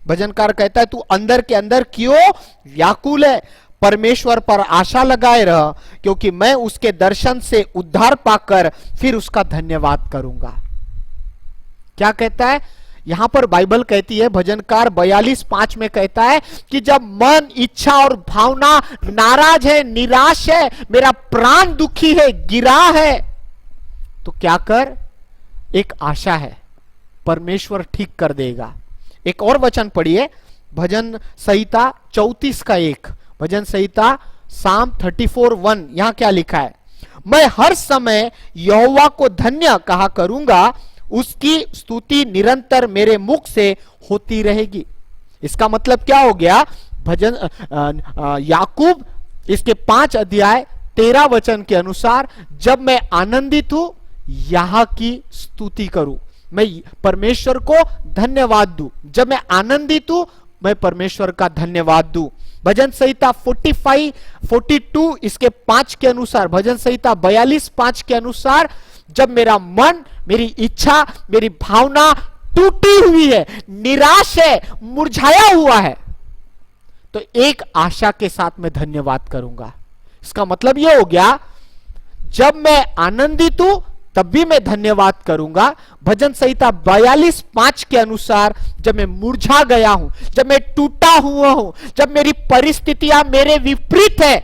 Speaker 4: भजनकार कहता है तू अंदर के अंदर क्यों व्याकुल है? परमेश्वर पर आशा लगाए रह, क्योंकि मैं उसके दर्शन से उद्धार पाकर फिर उसका धन्यवाद करूंगा। क्या कहता है यहां पर? बाइबल कहती है, भजनकार 42:5 में कहता है कि जब मन, इच्छा और भावना नाराज है, निराश है, मेरा प्राण दुखी है, गिरा है, तो क्या कर? एक आशा है, परमेश्वर ठीक कर देगा। एक और वचन पढ़िए, भजन संहिता 34:1, भजन संहिता साम 34:1। यहां क्या लिखा है? मैं हर समय यहोवा को धन्य कहा करूंगा, उसकी स्तुति निरंतर मेरे मुख से होती रहेगी। इसका मतलब क्या हो गया? भजन याकूब इसके 5 अध्याय 13 वचन के अनुसार, जब मैं आनंदित हूं यहां की स्तुति करूं, मैं परमेश्वर को धन्यवाद दूं। जब मैं आनंदित हूं मैं परमेश्वर का धन्यवाद दूं। भजन संहिता 42 इसके 5 के अनुसार, भजन संहिता 42:5 के अनुसार, जब मेरा मन, मेरी इच्छा, मेरी भावना टूटी हुई है, निराश है, मुरझाया हुआ है, तो एक आशा के साथ मैं धन्यवाद करूंगा। इसका मतलब यह हो गया, जब मैं आनंदित हूं तब भी मैं धन्यवाद करूंगा। भजन संहिता 42:5 के अनुसार, जब मैं मुरझा गया हूं, जब मैं टूटा हुआ हूं, जब मेरी परिस्थितियां मेरे विपरीत है,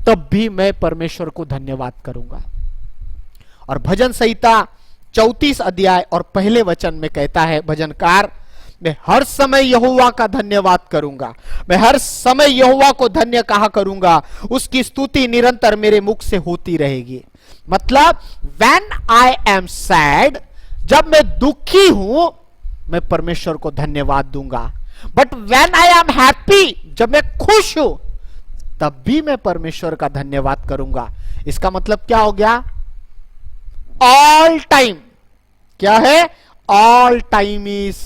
Speaker 4: तब भी मैं परमेश्वर को धन्यवाद करूंगा। और भजन संहिता 34 अध्याय और पहले वचन में कहता है भजनकार, मैं हर समय यहोवा का धन्यवाद करूंगा, मैं हर समय यहोवा को धन्य कहा करूंगा, उसकी स्तुति निरंतर मेरे मुख से होती रहेगी। मतलब when I am sad, जब मैं दुखी हूं मैं परमेश्वर को धन्यवाद दूंगा, but when I am happy, जब मैं खुश हूं तब भी मैं परमेश्वर का धन्यवाद करूंगा। इसका मतलब क्या हो गया? ऑल टाइम क्या है? All time is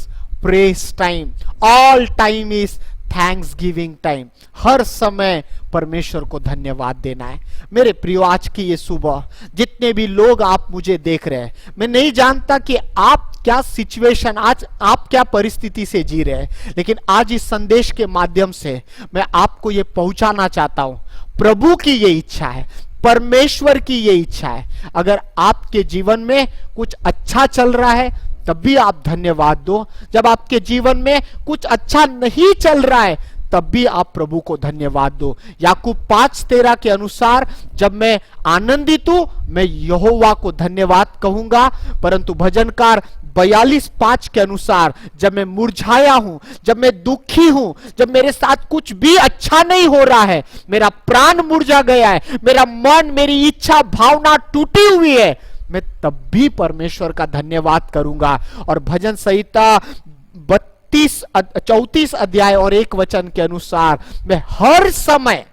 Speaker 4: praise time, all time is thanksgiving time. हर समय परमेश्वर को धन्यवाद देना है। मेरे प्रियो, आज की ये सुबह जितने भी लोग आप मुझे देख रहे हैं, मैं नहीं जानता कि आप क्या सिचुएशन, आज आप क्या परिस्थिति से जी रहे हैं, लेकिन आज इस संदेश के माध्यम से मैं आपको ये पहुंचाना चाहता हूं, प्रभु की ये इच्छा है, परमेश्वर की ये इच्छा है। अगर आपके जीवन में कुछ अच्छा चल रहा है तब भी आप धन्यवाद दो, जब आपके जीवन में कुछ अच्छा नहीं चल रहा है तब भी आप प्रभु को धन्यवाद दो। याकूब 5:13 के अनुसार, जब मैं आनंदित हूं मैं यहोवा को धन्यवाद कहूंगा, परंतु भजनकार 42:5 के अनुसार, जब मैं मुरझाया हूं, जब मैं दुखी हूं, जब मेरे साथ कुछ भी अच्छा नहीं हो रहा है, मेरा प्राण मुरझा गया है, मेरा मन, मेरी इच्छा, भावना टूटी हुई है, मैं तब भी परमेश्वर का धन्यवाद करूंगा। और भजन संहिता 34 अध्याय और 1 वचन के अनुसार, मैं हर समय,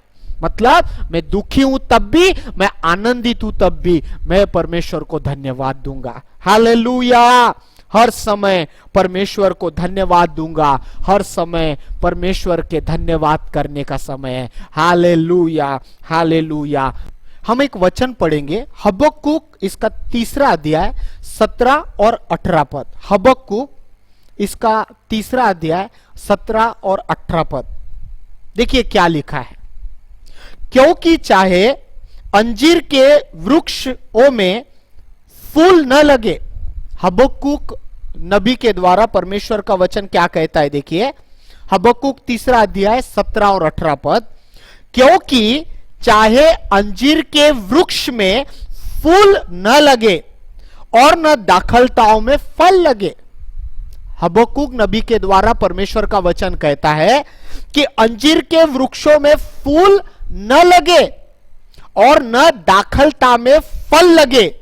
Speaker 4: मतलब मैं दुखी हूं तब भी, मैं आनंदित हूं तब भी, मैं परमेश्वर को धन्यवाद दूंगा। हालेलुया! हर समय परमेश्वर को धन्यवाद दूंगा, हर समय परमेश्वर के धन्यवाद करने का समय है। Hallelujah, hallelujah. हम एक वचन पढ़ेंगे, हबक्कुक इसका 3 अध्याय 17 और 18 पद। हबक्कुक इसका 3 अध्याय 17 और 18 पद। देखिए क्या लिखा है, क्योंकि चाहे अंजीर के वृक्षों में फूल न लगे। हबक्कुक नबी के द्वारा परमेश्वर का वचन क्या कहता है, देखिए हबक्कुक 3 अध्याय 17 और 18 पद। क्योंकि चाहे अंजीर के वृक्ष में फूल न लगे और न दाखलताओं में फल लगे। हबक्कुक नबी के द्वारा परमेश्वर का वचन कहता है कि अंजीर के वृक्षों में फूल न लगे और न दाखलता में फल लगे,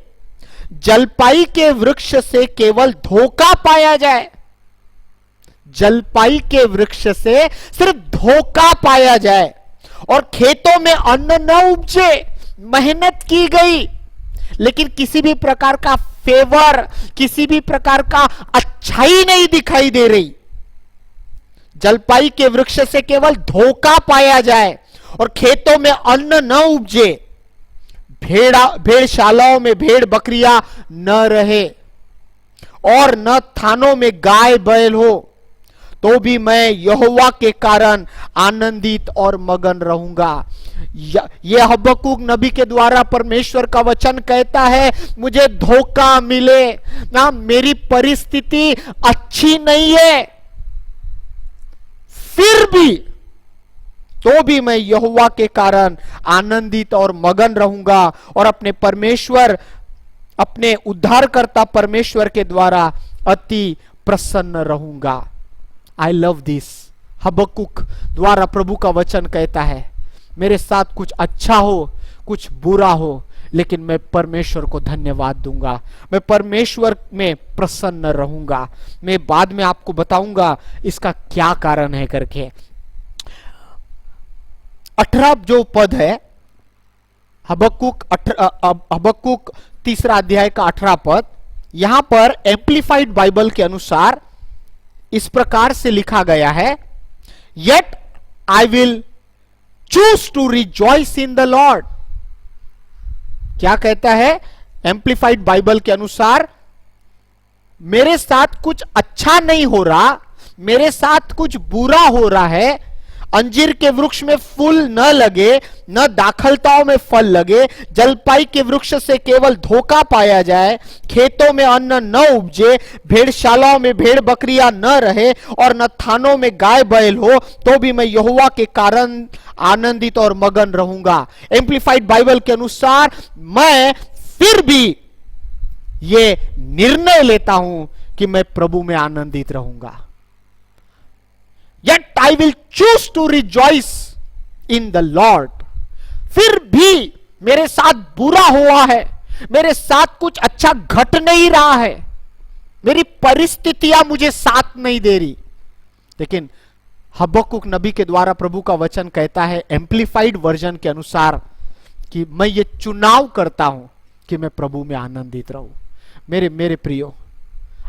Speaker 4: जलपाई के वृक्ष से केवल धोखा पाया जाए। जलपाई के वृक्ष से सिर्फ धोखा पाया जाए और खेतों में अन्न न उपजे, मेहनत की गई लेकिन किसी भी प्रकार का फेवर, किसी भी प्रकार का अच्छाई नहीं दिखाई दे रही। जलपाई के वृक्ष से केवल धोखा पाया जाए और खेतों में अन्न न उपजे, भेड़शालाओं में भेड़ बकरियां न रहे और न थानों में गाय बैल हो, तो भी मैं यहोवा के कारण आनंदित और मगन रहूंगा। यह हबक्कूक नबी के द्वारा परमेश्वर का वचन कहता है, मुझे धोखा मिले ना, मेरी परिस्थिति अच्छी नहीं है, फिर भी तो भी मैं यहोवा के कारण आनंदित और मगन रहूंगा और अपने परमेश्वर, अपने उद्धारकर्ता परमेश्वर के द्वारा अति प्रसन्न रहूंगा। I love this. हबक्कूक द्वारा प्रभु का वचन कहता है, मेरे साथ कुछ अच्छा हो कुछ बुरा हो, लेकिन मैं परमेश्वर को धन्यवाद दूंगा, मैं परमेश्वर में प्रसन्न रहूंगा। मैं बाद में आपको बताऊंगा इसका क्या कारण है करके। 18 जो पद है, हबक्कूक 3 अध्याय का 18 पद, यहां पर एम्प्लीफाइड बाइबल के अनुसार इस प्रकार से लिखा गया है, yet I will choose to rejoice in the Lord. क्या कहता है एम्प्लीफाइड बाइबल के अनुसार? मेरे साथ कुछ अच्छा नहीं हो रहा, मेरे साथ कुछ बुरा हो रहा है, अंजीर के वृक्ष में फूल न लगे, न दाखलताओं में फल लगे, जलपाई के वृक्ष से केवल धोखा पाया जाए, खेतों में अन्न न उपजे, भेड़शालाओं में भेड़ बकरियां न रहे और न थानों में गाय बैल हो, तो भी मैं यहोवा के कारण आनंदित और मगन रहूंगा। एम्प्लीफाइड बाइबल के अनुसार मैं फिर भी ये निर्णय लेता हूं कि मैं प्रभु में आनंदित रहूंगा। Yet I will choose to rejoice in the Lord। फिर भी मेरे साथ बुरा हुआ है, मेरे साथ कुछ अच्छा घट नहीं रहा है, मेरी परिस्थितियां मुझे साथ नहीं दे रही, लेकिन हबक्कूक नबी के द्वारा प्रभु का वचन कहता है एम्प्लीफाइड वर्जन के अनुसार कि मैं ये चुनाव करता हूं कि मैं प्रभु में आनंदित रहूं। मेरे प्रियो,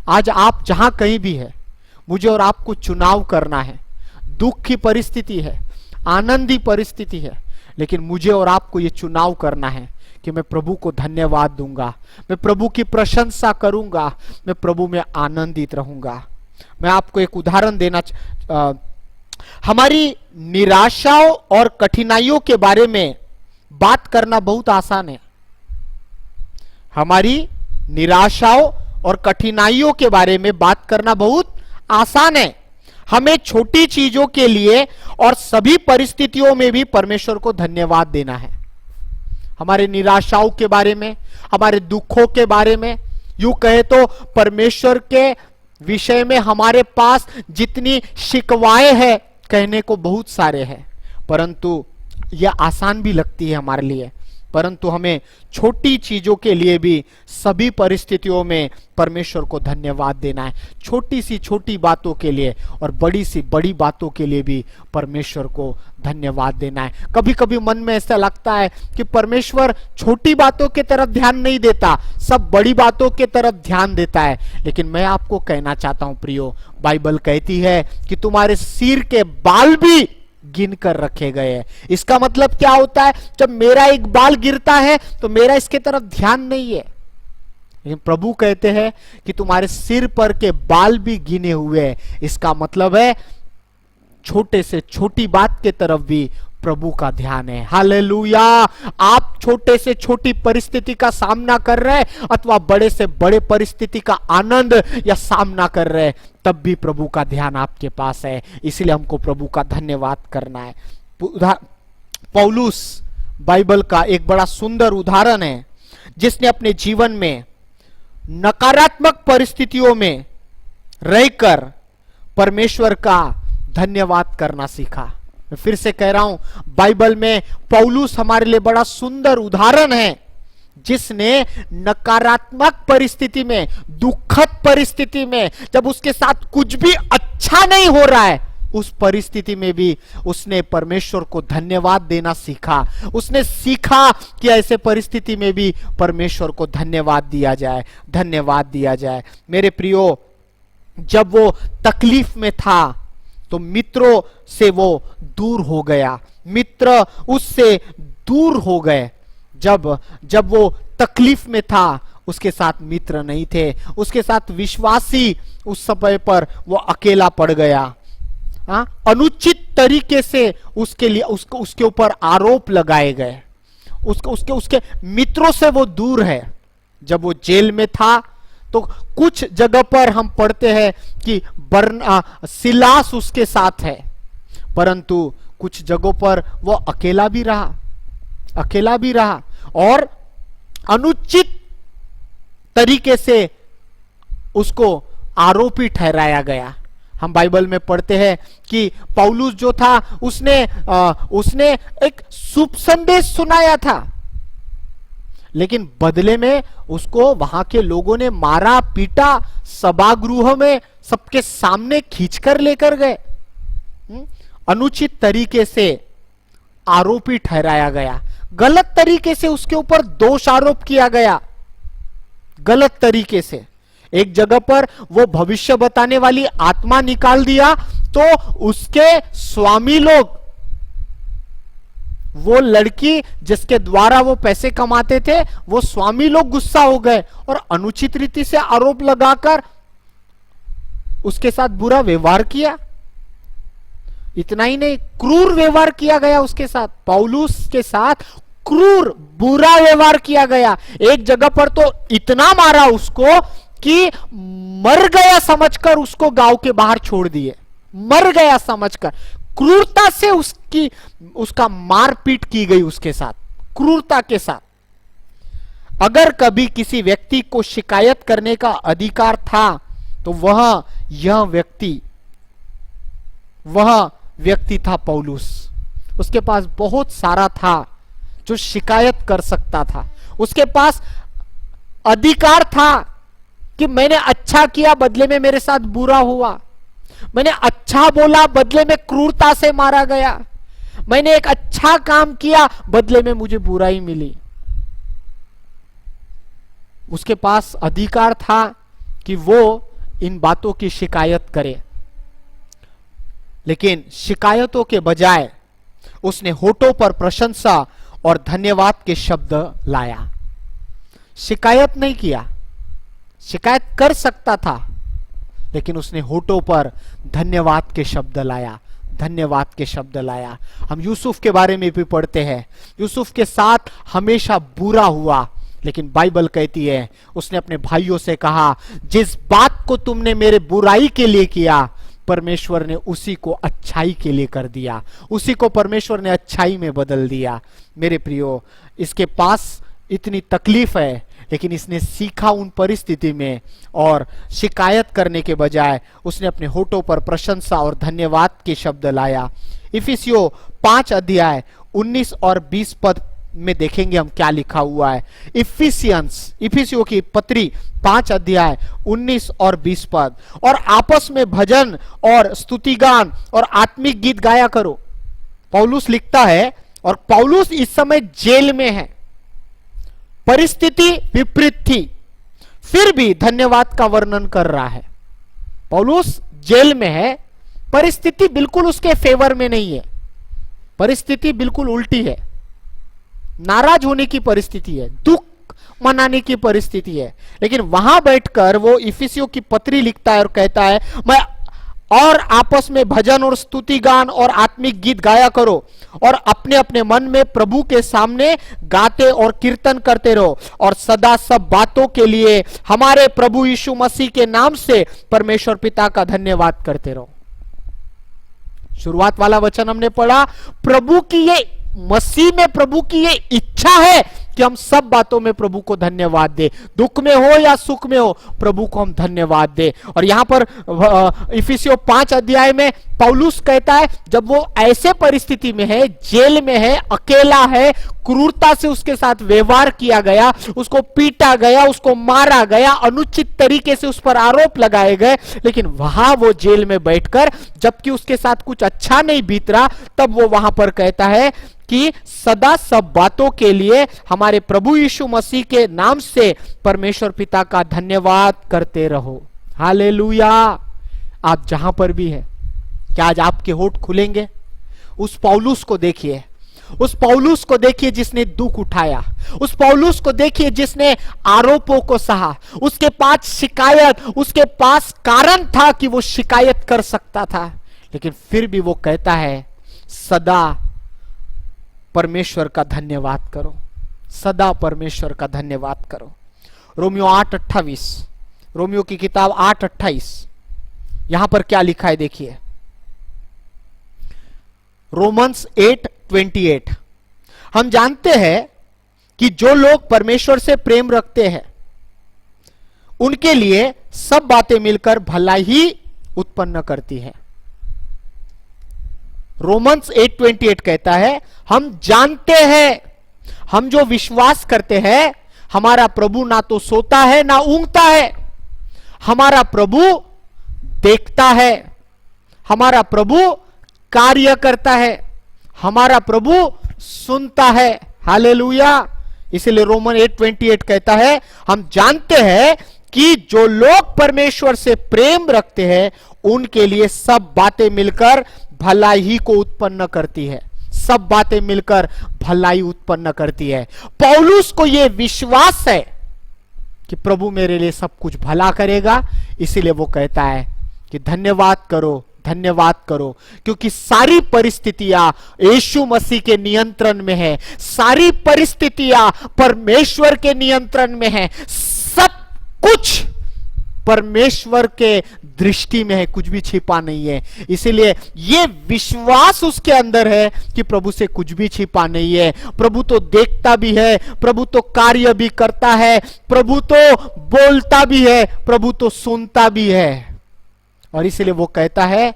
Speaker 4: आज आप जहां कहीं भी है, मुझे और आपको चुनाव करना है। दुख की परिस्थिति है, आनंदी परिस्थिति है, लेकिन मुझे और आपको ये चुनाव करना है कि मैं प्रभु को धन्यवाद दूंगा, मैं प्रभु की प्रशंसा करूंगा, मैं प्रभु में आनंदित रहूंगा। मैं आपको एक उदाहरण देना हमारी निराशाओं और कठिनाइयों के बारे में बात करना बहुत आसान है। हमारी निराशाओं और कठिनाइयों के बारे में बात करना बहुत आसान है। हमें छोटी चीजों के लिए और सभी परिस्थितियों में भी परमेश्वर को धन्यवाद देना है। हमारे निराशाओं के बारे में, हमारे दुखों के बारे में, यूं कहे तो परमेश्वर के विषय में हमारे पास जितनी शिकवाएं हैं, कहने को बहुत सारे हैं, परंतु यह आसान भी लगती है हमारे लिए। परंतु हमें छोटी चीजों के लिए भी सभी परिस्थितियों में परमेश्वर को धन्यवाद देना है। छोटी सी छोटी बातों के लिए और बड़ी सी बड़ी बातों के लिए भी परमेश्वर को धन्यवाद देना है। कभी कभी मन में ऐसा लगता है कि परमेश्वर छोटी बातों की तरफ ध्यान नहीं देता, सब बड़ी बातों की तरफ ध्यान देता है। लेकिन मैं आपको कहना चाहता हूं प्रियो, बाइबल कहती है कि तुम्हारे सिर के बाल भी गिन कर रखे गए हैं। इसका मतलब क्या होता है? जब मेरा एक बाल गिरता है तो मेरा इसके तरफ ध्यान नहीं है, लेकिन प्रभु कहते हैं कि तुम्हारे सिर पर के बाल भी गिने हुए हैं। इसका मतलब है छोटे से छोटी बात के तरफ भी प्रभु का ध्यान है। हालेलुया। आप छोटे से छोटी परिस्थिति का सामना कर रहे हैं अथवा बड़े से बड़े परिस्थिति का आनंद या सामना कर रहे हैं, तब भी प्रभु का ध्यान आपके पास है। इसलिए हमको प्रभु का धन्यवाद करना है। पौलुस बाइबल का एक बड़ा सुंदर उदाहरण है, जिसने अपने जीवन में नकारात्मक परिस्थितियों में रहकर परमेश्वर का धन्यवाद करना सीखा। मैं फिर से कह रहा हूं, बाइबल में पौलुस हमारे लिए बड़ा सुंदर उदाहरण है, जिसने नकारात्मक परिस्थिति में, दुखद परिस्थिति में, जब उसके साथ कुछ भी अच्छा नहीं हो रहा है, उस परिस्थिति में भी उसने परमेश्वर को धन्यवाद देना सीखा। उसने सीखा कि ऐसे परिस्थिति में भी परमेश्वर को धन्यवाद दिया जाए, धन्यवाद दिया जाए। मेरे प्रियो, जब वो तकलीफ में था तो मित्रों से वो दूर हो गया, मित्र उससे दूर हो गए। जब वो तकलीफ में था, उसके साथ मित्र नहीं थे, उसके साथ विश्वासी उस समय पर वो अकेला पड़ गया। अनुचित तरीके से उसके ऊपर आरोप लगाए गए, उसके मित्रों से वो दूर है। जब वो जेल में था तो कुछ जगह पर हम पढ़ते हैं कि सिलास उसके साथ है, परंतु कुछ जगहों पर वो अकेला भी रहा और अनुचित तरीके से उसको आरोपी ठहराया गया। हम बाइबल में पढ़ते हैं कि पौलुस जो था उसने एक शुभ संदेश सुनाया था, लेकिन बदले में उसको वहां के लोगों ने मारा पीटा, सभागृह में सबके सामने खींचकर लेकर गए। अनुचित तरीके से आरोपी ठहराया गया, गलत तरीके से उसके ऊपर दोष आरोप किया गया, गलत तरीके से। एक जगह पर वो भविष्य बताने वाली आत्मा निकाल दिया तो उसके स्वामी लोग, वो लड़की जिसके द्वारा वो पैसे कमाते थे, वो स्वामी लोग गुस्सा हो गए और अनुचित रीति से आरोप लगाकर उसके साथ बुरा व्यवहार किया। इतना ही नहीं, क्रूर व्यवहार किया गया उसके साथ। पौलुस के साथ क्रूर बुरा व्यवहार किया गया। एक जगह पर तो इतना मारा उसको कि मर गया समझकर उसको गांव के बाहर छोड़ दिए, मर गया समझकर। क्रूरता से उसका मारपीट की गई उसके साथ, क्रूरता के साथ। अगर कभी किसी व्यक्ति को शिकायत करने का अधिकार था तो वह व्यक्ति था पौलुस। उसके पास बहुत सारा था जो शिकायत कर सकता था। उसके पास अधिकार था कि मैंने अच्छा किया, बदले में मेरे साथ बुरा हुआ। मैंने अच्छा बोला, बदले में क्रूरता से मारा गया। मैंने एक अच्छा काम किया, बदले में मुझे बुराई मिली। उसके पास अधिकार था कि वो इन बातों की शिकायत करे, लेकिन शिकायतों के बजाय उसने होठों पर प्रशंसा और धन्यवाद के शब्द लाया। शिकायत नहीं किया, शिकायत कर सकता था, लेकिन उसने होठों पर धन्यवाद के शब्द लाया, धन्यवाद के शब्द लाया। हम यूसुफ के बारे में भी पढ़ते हैं, यूसुफ के साथ हमेशा बुरा हुआ, लेकिन बाइबल कहती है उसने अपने भाइयों से कहा, जिस बात को तुमने मेरे बुराई के लिए किया, परमेश्वर ने उसी को अच्छाई के लिए कर दिया, उसी को परमेश्वर ने अच्छाई में बदल दिया। मेरे प्रियो, इसके पास इतनी तकलीफ है, लेकिन इसने सीखा उन परिस्थिति में, और शिकायत करने के बजाय उसने अपने होठों पर प्रशंसा और धन्यवाद के शब्द लाया। इफिसियों 5 अध्याय 19 और 20 पद में देखेंगे हम क्या लिखा हुआ है। इफिसियों की पत्री 5 अध्याय 19 और 20 पद। और आपस में भजन और स्तुतिगान और आत्मिक गीत गाया करो। पौलुस लिखता है, और पौलुस इस समय जेल में है, परिस्थिति विपरीत थी, फिर भी धन्यवाद का वर्णन कर रहा है। पौलुस जेल में है, परिस्थिति बिल्कुल उसके फेवर में नहीं है, परिस्थिति बिल्कुल उल्टी है, नाराज होने की परिस्थिति है, दुख मनाने की परिस्थिति है। लेकिन वहां बैठकर वो इफिसियों की पत्री लिखता है और कहता है, मैं और आपस में भजन और स्तुति गान और आत्मिक गीत गाया करो, और अपने अपने मन में प्रभु के सामने गाते और कीर्तन करते रहो, और सदा सब बातों के लिए हमारे प्रभु यीशु मसीह के नाम से परमेश्वर पिता का धन्यवाद करते रहो। शुरुआत वाला वचन हमने पढ़ा, प्रभु की ये मसीह में प्रभु की ये इच्छा है कि हम सब बातों में प्रभु को धन्यवाद दे, दुख में हो या सुख में हो, प्रभु को हम धन्यवाद दे। और यहां पर इफिसियों 5 अध्याय में पौलुस कहता है, जब वो ऐसे परिस्थिति में है, जेल में है, अकेला है, क्रूरता से उसके साथ व्यवहार किया गया, उसको पीटा गया, उसको मारा गया, अनुचित तरीके से उस पर आरोप लगाए गए, लेकिन वहां वो जेल में बैठकर, जबकि उसके साथ कुछ अच्छा नहीं बीत रहा, तब वो वहां पर कहता है कि सदा सब बातों के लिए हमारे प्रभु यीशु मसीह के नाम से परमेश्वर पिता का धन्यवाद करते रहो। हालेलुया। आप जहां पर भी हैं, क्या आज आपके होठ खुलेंगे? उस पौलुस को देखिए, उस पौलुस को देखिए जिसने दुख उठाया, उस पौलुस को देखिए जिसने आरोपों को सहा। उसके पास शिकायत, उसके पास कारण था कि वो शिकायत कर सकता था, लेकिन फिर भी वो कहता है सदा परमेश्वर का धन्यवाद करो, सदा परमेश्वर का धन्यवाद करो। रोमियो 8:28, रोमियो की किताब 8:28, यहां पर क्या लिखा है देखिए। रोमन्स 8:28, हम जानते हैं कि जो लोग परमेश्वर से प्रेम रखते हैं उनके लिए सब बातें मिलकर भलाई ही उत्पन्न करती है। रोमन्स 8:28 कहता है हम जानते हैं, हम जो विश्वास करते हैं, हमारा प्रभु ना तो सोता है ना ऊंघता है, हमारा प्रभु देखता है, हमारा प्रभु कार्य करता है, हमारा प्रभु सुनता है। हालेलुया। इसलिए रोमन 8:28 कहता है हम जानते हैं कि जो लोग परमेश्वर से प्रेम रखते हैं उनके लिए सब बातें मिलकर भलाई ही को उत्पन्न करती है, सब बातें मिलकर भलाई उत्पन्न करती है। पौलुस को यह विश्वास है कि प्रभु मेरे लिए सब कुछ भला करेगा, इसीलिए वो कहता है कि धन्यवाद करो, धन्यवाद करो, क्योंकि सारी परिस्थितियां यीशु मसीह के नियंत्रण में है, सारी परिस्थितियां परमेश्वर के नियंत्रण में है, सब कुछ परमेश्वर के दृष्टि में है, कुछ भी छिपा नहीं है। इसीलिए यह विश्वास उसके अंदर है कि प्रभु से कुछ भी छिपा नहीं है, प्रभु तो देखता भी है, प्रभु तो कार्य भी करता है, प्रभु तो बोलता भी है, प्रभु तो सुनता भी है। और इसलिए वो कहता है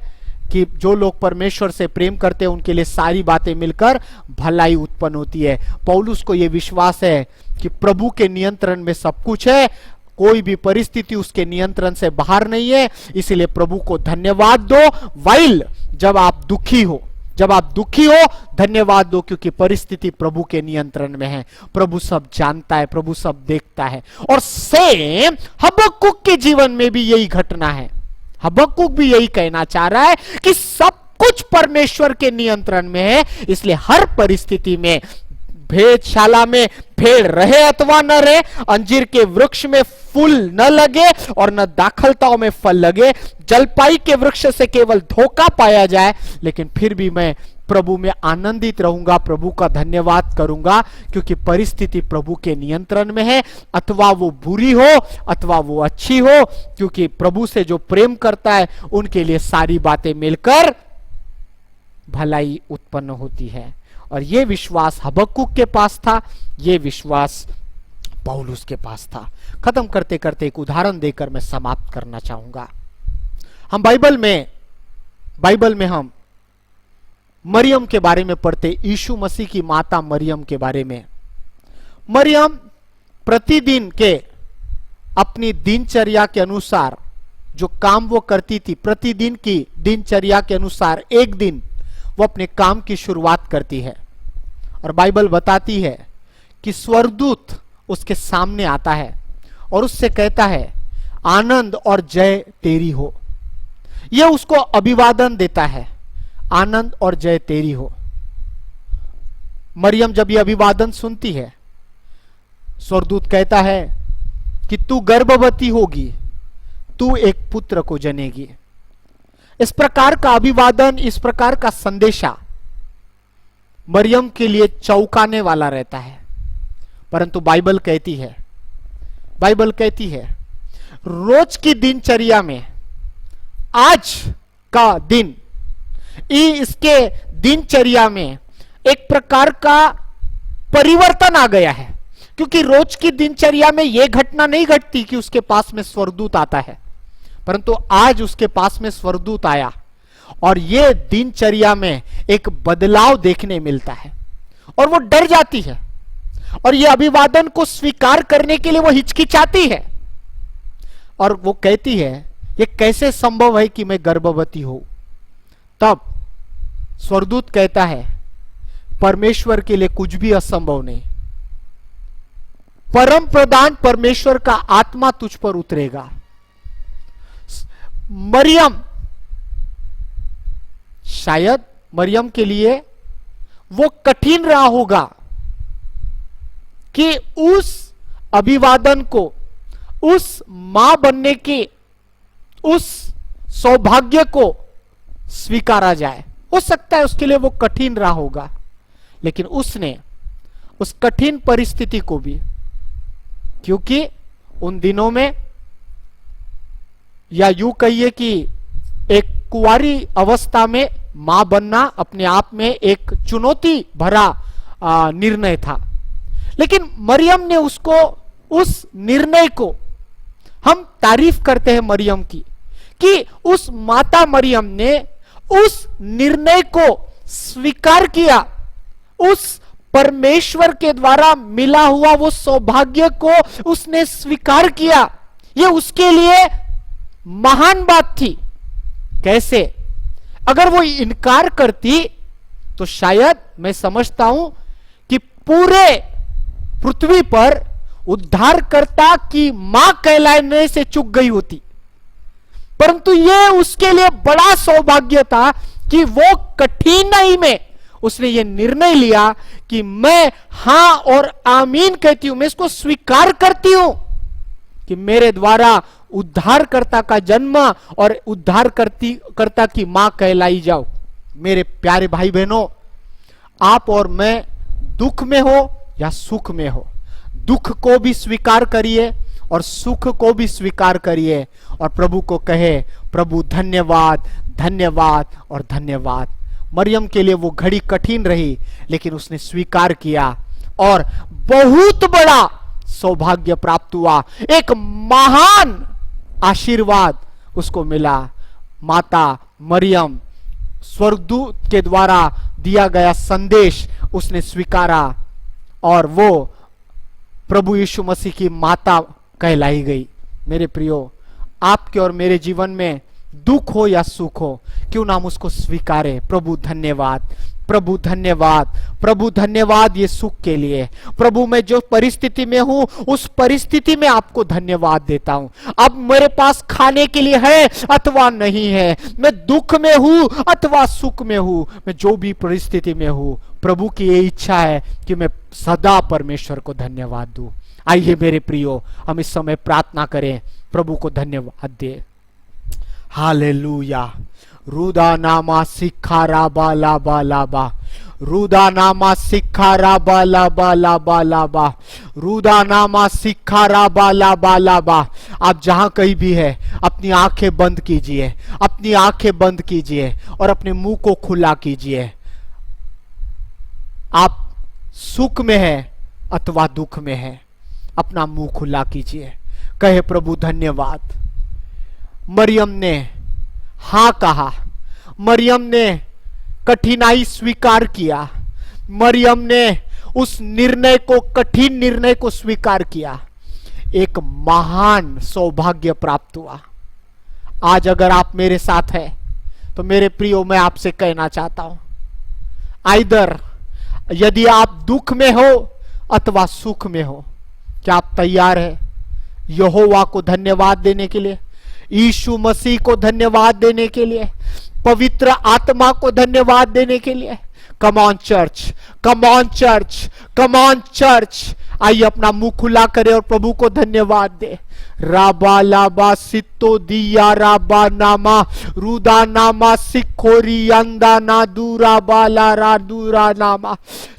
Speaker 4: कि जो लोग परमेश्वर से प्रेम करते हैं उनके लिए सारी बातें मिलकर भलाई उत्पन्न होती है। पौलुस को यह विश्वास है कि प्रभु के नियंत्रण में सब कुछ है, कोई भी परिस्थिति उसके नियंत्रण से बाहर नहीं है। इसलिए प्रभु को धन्यवाद दो वाइल जब आप दुखी हो, जब आप दुखी हो धन्यवाद दो, क्योंकि परिस्थिति प्रभु के नियंत्रण में है, प्रभु सब जानता है, प्रभु सब देखता है। और सेम हबक्कुक के जीवन में भी यही घटना है। हबक्कुक भी यही कहना चाह रहा है कि सब कुछ परमेश्वर के नियंत्रण में है, इसलिए हर परिस्थिति में भेड़शाला में भेड़ रहे अथवा न रहे, अंजीर के वृक्ष में फूल न लगे और न दाखलताओं में फल लगे, जलपाई के वृक्ष से केवल धोखा पाया जाए, लेकिन फिर भी मैं प्रभु में आनंदित रहूंगा, प्रभु का धन्यवाद करूंगा, क्योंकि परिस्थिति प्रभु के नियंत्रण में है, अथवा वो बुरी हो अथवा वो अच्छी हो, क्योंकि प्रभु से जो प्रेम करता है उनके लिए सारी बातें मिलकर भलाई उत्पन्न होती है। और यह विश्वास हबक्कुक के पास था, यह विश्वास पौलुस के पास था। खत्म करते करते एक उदाहरण देकर मैं समाप्त करना चाहूंगा। हम बाइबल में हम मरियम के बारे में पढ़ते, यीशु मसीह की माता मरियम के बारे में। मरियम प्रतिदिन के अपनी दिनचर्या के अनुसार जो काम वो करती थी, प्रतिदिन की दिनचर्या के अनुसार एक दिन वो अपने काम की शुरुआत करती है, और बाइबल बताती है कि स्वर्गदूत उसके सामने आता है और उससे कहता है आनंद और जय तेरी हो। यह उसको अभिवादन देता है, आनंद और जय तेरी हो। मरियम जब यह अभिवादन सुनती है, स्वर्गदूत कहता है कि तू गर्भवती होगी, तू एक पुत्र को जनेगी। इस प्रकार का अभिवादन, इस प्रकार का संदेशा मरियम के लिए चौंकाने वाला रहता है, परंतु बाइबल कहती है रोज की दिनचर्या में आज का दिन, इसके दिनचर्या में एक प्रकार का परिवर्तन आ गया है, क्योंकि रोज की दिनचर्या में यह घटना नहीं घटती कि उसके पास में स्वर्गदूत आता है, परंतु आज उसके पास में स्वर्गदूत आया और यह दिनचर्या में एक बदलाव देखने मिलता है, और वो डर जाती है और यह अभिवादन को स्वीकार करने के लिए वो हिचकिचाती है, और वो कहती है ये कैसे संभव है कि मैं गर्भवती हूं। तब स्वर्गदूत कहता है परमेश्वर के लिए कुछ भी असंभव नहीं, परम प्रधान परमेश्वर का आत्मा तुझ पर उतरेगा। मरियम शायद मरियम के लिए वो कठिन रहा होगा कि उस अभिवादन को, उस मां बनने के उस सौभाग्य को स्वीकारा जाए। हो सकता है उसके लिए वो कठिन रहा होगा, लेकिन उसने उस कठिन परिस्थिति को भी, क्योंकि उन दिनों में, या यूं कहिए कि एक कुंवारी अवस्था में मां बनना अपने आप में एक चुनौती भरा निर्णय था, लेकिन मरियम ने उसको, उस निर्णय को हम तारीफ करते हैं मरियम की, कि उस माता मरियम ने उस निर्णय को स्वीकार किया, उस परमेश्वर के द्वारा मिला हुआ वो सौभाग्य को उसने स्वीकार किया। ये उसके लिए महान बात थी। कैसे? अगर वो इनकार करती तो शायद मैं समझता हूं कि पूरे पृथ्वी पर उद्धारकर्ता की मां कहलाने से चूक गई होती, परंतु यह उसके लिए बड़ा सौभाग्य था कि वो कठिनाई में उसने ये निर्णय लिया कि मैं हां और आमीन कहती हूं, मैं इसको स्वीकार करती हूं कि मेरे द्वारा उद्धारकर्ता का जन्म और उद्धारकर्ता की मां कहलाई जाओ। मेरे प्यारे भाई बहनों, आप और मैं दुख में हो या सुख में हो, दुख को भी स्वीकार करिए और सुख को भी स्वीकार करिए और प्रभु को कहे, प्रभु धन्यवाद, धन्यवाद और धन्यवाद। मरियम के लिए वो घड़ी कठिन रही, लेकिन उसने स्वीकार किया और बहुत बड़ा सौभाग्य प्राप्त हुआ, एक महान आशीर्वाद उसको मिला। माता मरियम स्वर्गदूत के द्वारा दिया गया संदेश उसने स्वीकारा और वो प्रभु यीशु मसीह की माता कहलाई गई। मेरे प्रियो, आपके और मेरे जीवन में दुख हो या सुख हो, क्यों ना हम उसको स्वीकारें। प्रभु धन्यवाद, प्रभु धन्यवाद, प्रभु धन्यवाद ये सुख के लिए। प्रभु मैं जो परिस्थिति में हूं उस परिस्थिति में आपको धन्यवाद देता हूं। अब मेरे पास खाने के लिए है अथवा नहीं है, मैं दुख में हूं अथवा सुख में हूं, मैं जो भी परिस्थिति में हूं, प्रभु की ये इच्छा है कि मैं सदा परमेश्वर को धन्यवाद दूं। आइए मेरे प्रियो, हम इस समय प्रार्थना करें, प्रभु को धन्यवाद दे। हालेलुया। रुदा नामा सिखारा बाला बाला बा, रुदा नामा सिखारा बाला बाला बाला बा, रुदा नामा सिखारा बाला बाला बा। आप जहां कहीं भी है, अपनी आंखें बंद कीजिए, अपनी आंखें बंद कीजिए और अपने मुंह को खुला कीजिए। आप सुख में है अथवा दुख में है, अपना मुंह खुला कीजिए, कहे प्रभु धन्यवाद। मरियम ने हां कहा, मरियम ने कठिनाई स्वीकार किया, मरियम ने उस निर्णय को, कठिन निर्णय को स्वीकार किया, एक महान सौभाग्य प्राप्त हुआ। आज अगर आप मेरे साथ हैं तो मेरे प्रियो, मैं आपसे कहना चाहता हूं, आइदर यदि आप दुख में हो अथवा सुख में हो, क्या आप तैयार हैं यहोवा को धन्यवाद देने के लिए, यीशु मसीह को धन्यवाद देने के लिए, पवित्र आत्मा को धन्यवाद देने के लिए? Come on church, come on church, come on church. आइए अपना मुंह खुला करें और प्रभु को धन्यवाद दे। राबा लाबा सितो दिया राबा नामा, रुदा नामा सिखोरी अंदा ना दूरा बाला रा दूरा नामा।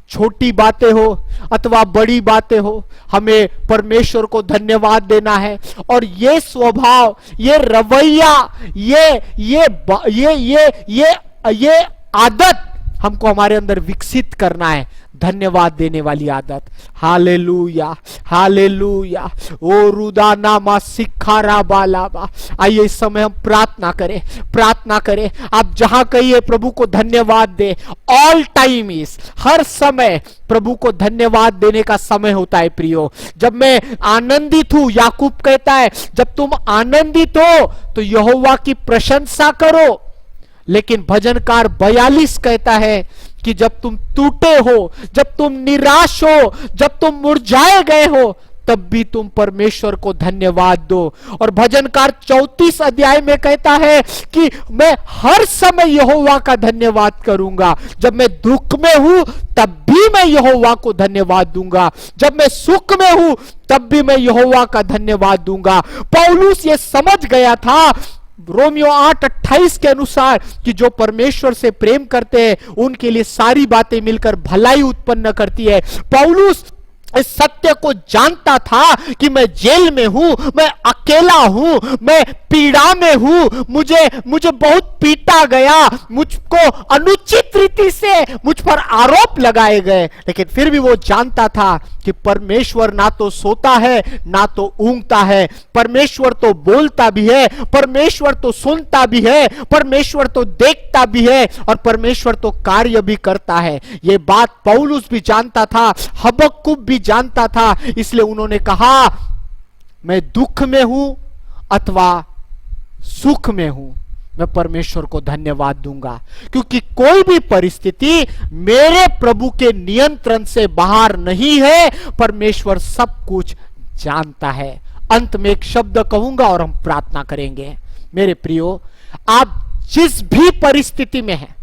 Speaker 4: छोटी बातें हो अथवा बड़ी बातें हो, हमें परमेश्वर को धन्यवाद देना है और ये स्वभाव, ये रवैया, ये आदत हमको हमारे अंदर विकसित करना है, धन्यवाद देने वाली आदत। Hallelujah, hallelujah. ओ रुदा नामा सिखारा बालाबा। आइए इस समय हम प्रार्थना करें, प्रार्थना करें। आप जहां कहिए प्रभु को धन्यवाद दे। ऑल टाइम इज, हर समय प्रभु को धन्यवाद देने का समय होता है प्रियो। जब मैं आनंदित हूं, याकूब कहता है, जब तुम आनंदित हो तो यहोवा की प्रशंसा करो। लेकिन भजनकार 42 कहता है कि जब तुम टूटे हो, जब तुम निराश हो, जब तुम मुरझाए गए हो, तब भी तुम परमेश्वर को धन्यवाद दो। और भजनकार 34 अध्याय में कहता है कि मैं हर समय यहोवा का धन्यवाद करूंगा। जब मैं दुख में हूं तब भी मैं यहोवा को धन्यवाद दूंगा, जब मैं सुख में हूं तब भी मैं यहोवा का धन्यवाद दूंगा। पौलुस ये समझ गया था रोमियो 8:28 के अनुसार कि जो परमेश्वर से प्रेम करते हैं उनके लिए सारी बातें मिलकर भलाई उत्पन्न करती है। पौलुस इस सत्य को जानता था कि मैं जेल में हूं, मैं अकेला हूं, मैं पीड़ा में हूं, मुझे बहुत पीटा गया, मुझको अनुचित रीति से मुझ पर आरोप लगाए गए, लेकिन फिर भी वो जानता था कि परमेश्वर ना तो सोता है ना तो ऊँगता है, परमेश्वर तो बोलता भी है, परमेश्वर तो सुनता भी है, परमेश्वर तो देखता भी है और परमेश्वर तो कार्य भी करता है। ये बात पौलुस भी जानता था, हबक्कुक भी जानता था। इसलिए उन्होंने कहा मैं दुख में हूं अथवा सुख में हूं, मैं परमेश्वर को धन्यवाद दूंगा, क्योंकि कोई भी परिस्थिति मेरे प्रभु के नियंत्रण से बाहर नहीं है। परमेश्वर सब कुछ जानता है। अंत में एक शब्द कहूंगा और हम प्रार्थना करेंगे। मेरे प्रियो, आप जिस भी परिस्थिति में हैं,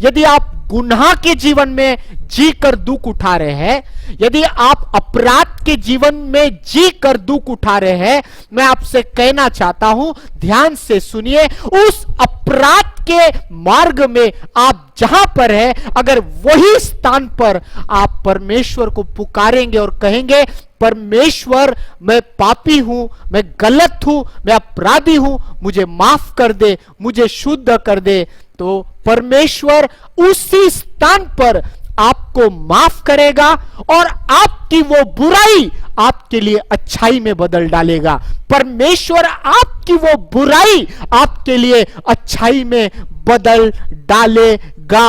Speaker 4: यदि आप गुनाह के जीवन में जी कर दुख उठा रहे हैं, यदि आप अपराध के जीवन में जी कर दुख उठा रहे हैं, मैं आपसे कहना चाहता हूं, ध्यान से सुनिए, उस अपराध के मार्ग में आप जहां पर है, अगर वही स्थान पर आप परमेश्वर को पुकारेंगे और कहेंगे परमेश्वर मैं पापी हूं, मैं गलत हूं, मैं अपराधी हूं, मुझे माफ कर दे, मुझे शुद्ध कर दे, तो परमेश्वर उसी स्थान पर आपको माफ करेगा और आपकी वो बुराई आपके लिए अच्छाई में बदल डालेगा। परमेश्वर आपकी वो बुराई आपके लिए अच्छाई में बदल डालेगा।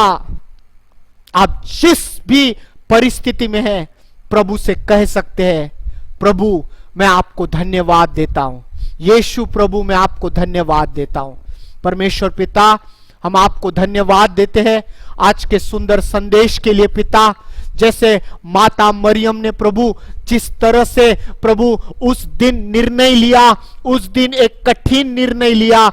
Speaker 4: आप जिस भी परिस्थिति में हैं, प्रभु से कह सकते हैं, प्रभु मैं आपको धन्यवाद देता हूं, यीशु प्रभु मैं आपको धन्यवाद देता हूं। परमेश्वर पिता, हम आपको धन्यवाद देते हैं आज के सुंदर संदेश के लिए पिता। जैसे माता मरियम ने प्रभु जिस तरह से प्रभु उस दिन निर्णय लिया, उस दिन एक कठिन निर्णय लिया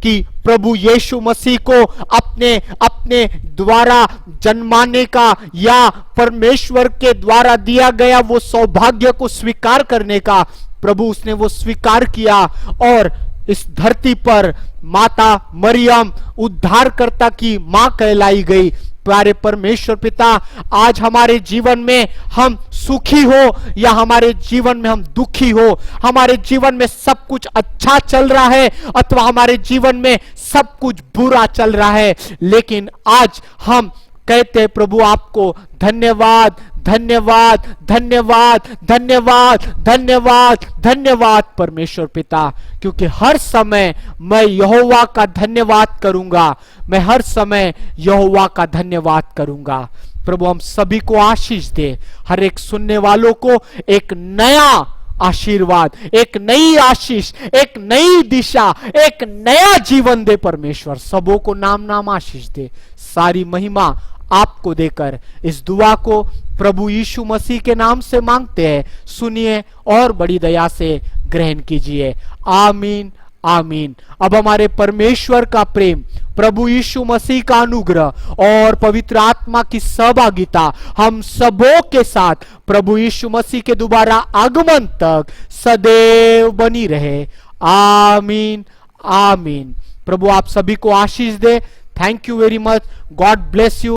Speaker 4: कि प्रभु यीशु मसीह को अपने द्वारा जन्माने का या परमेश्वर के द्वारा दिया गया वो सौभाग्य को स्वीकार करने का, प्रभु उसने वो स्वीकार किया और इस धरती पर माता मरियम उद्धारकर्ता की मां कहलाई गई। प्यारे परमेश्वर पिता, आज हमारे जीवन में हम सुखी हो या हमारे जीवन में हम दुखी हो, हमारे जीवन में सब कुछ अच्छा चल रहा है अथवा हमारे जीवन में सब कुछ बुरा चल रहा है, लेकिन आज हम कहते हैं प्रभु आपको धन्यवाद, धन्यवाद, धन्यवाद, धन्यवाद, धन्यवाद, धन्यवाद परमेश्वर पिता, क्योंकि हर समय मैं यहोवा का धन्यवाद करूंगा, मैं हर समय यहोवा का धन्यवाद करूंगा। प्रभु हम सभी को आशीष दे, हर एक सुनने वालों को एक नया आशीर्वाद, एक नई आशीष, एक नई दिशा, एक नया जीवन दे परमेश्वर। सबों को नाम नाम आशीष दे। सारी महिमा आपको देकर इस दुआ को प्रभु यीशु मसीह के नाम से मांगते हैं, सुनिए और बड़ी दया से ग्रहण कीजिए। आमीन, आमीन। अब हमारे परमेश्वर का प्रेम, प्रभु यीशु मसीह का अनुग्रह और पवित्र आत्मा की सहभागिता हम सबों के साथ प्रभु यीशु मसीह के दोबारा आगमन तक सदैव बनी रहे। आमीन, आमीन। प्रभु आप सभी को आशीष दे। Thank you very much. God bless you.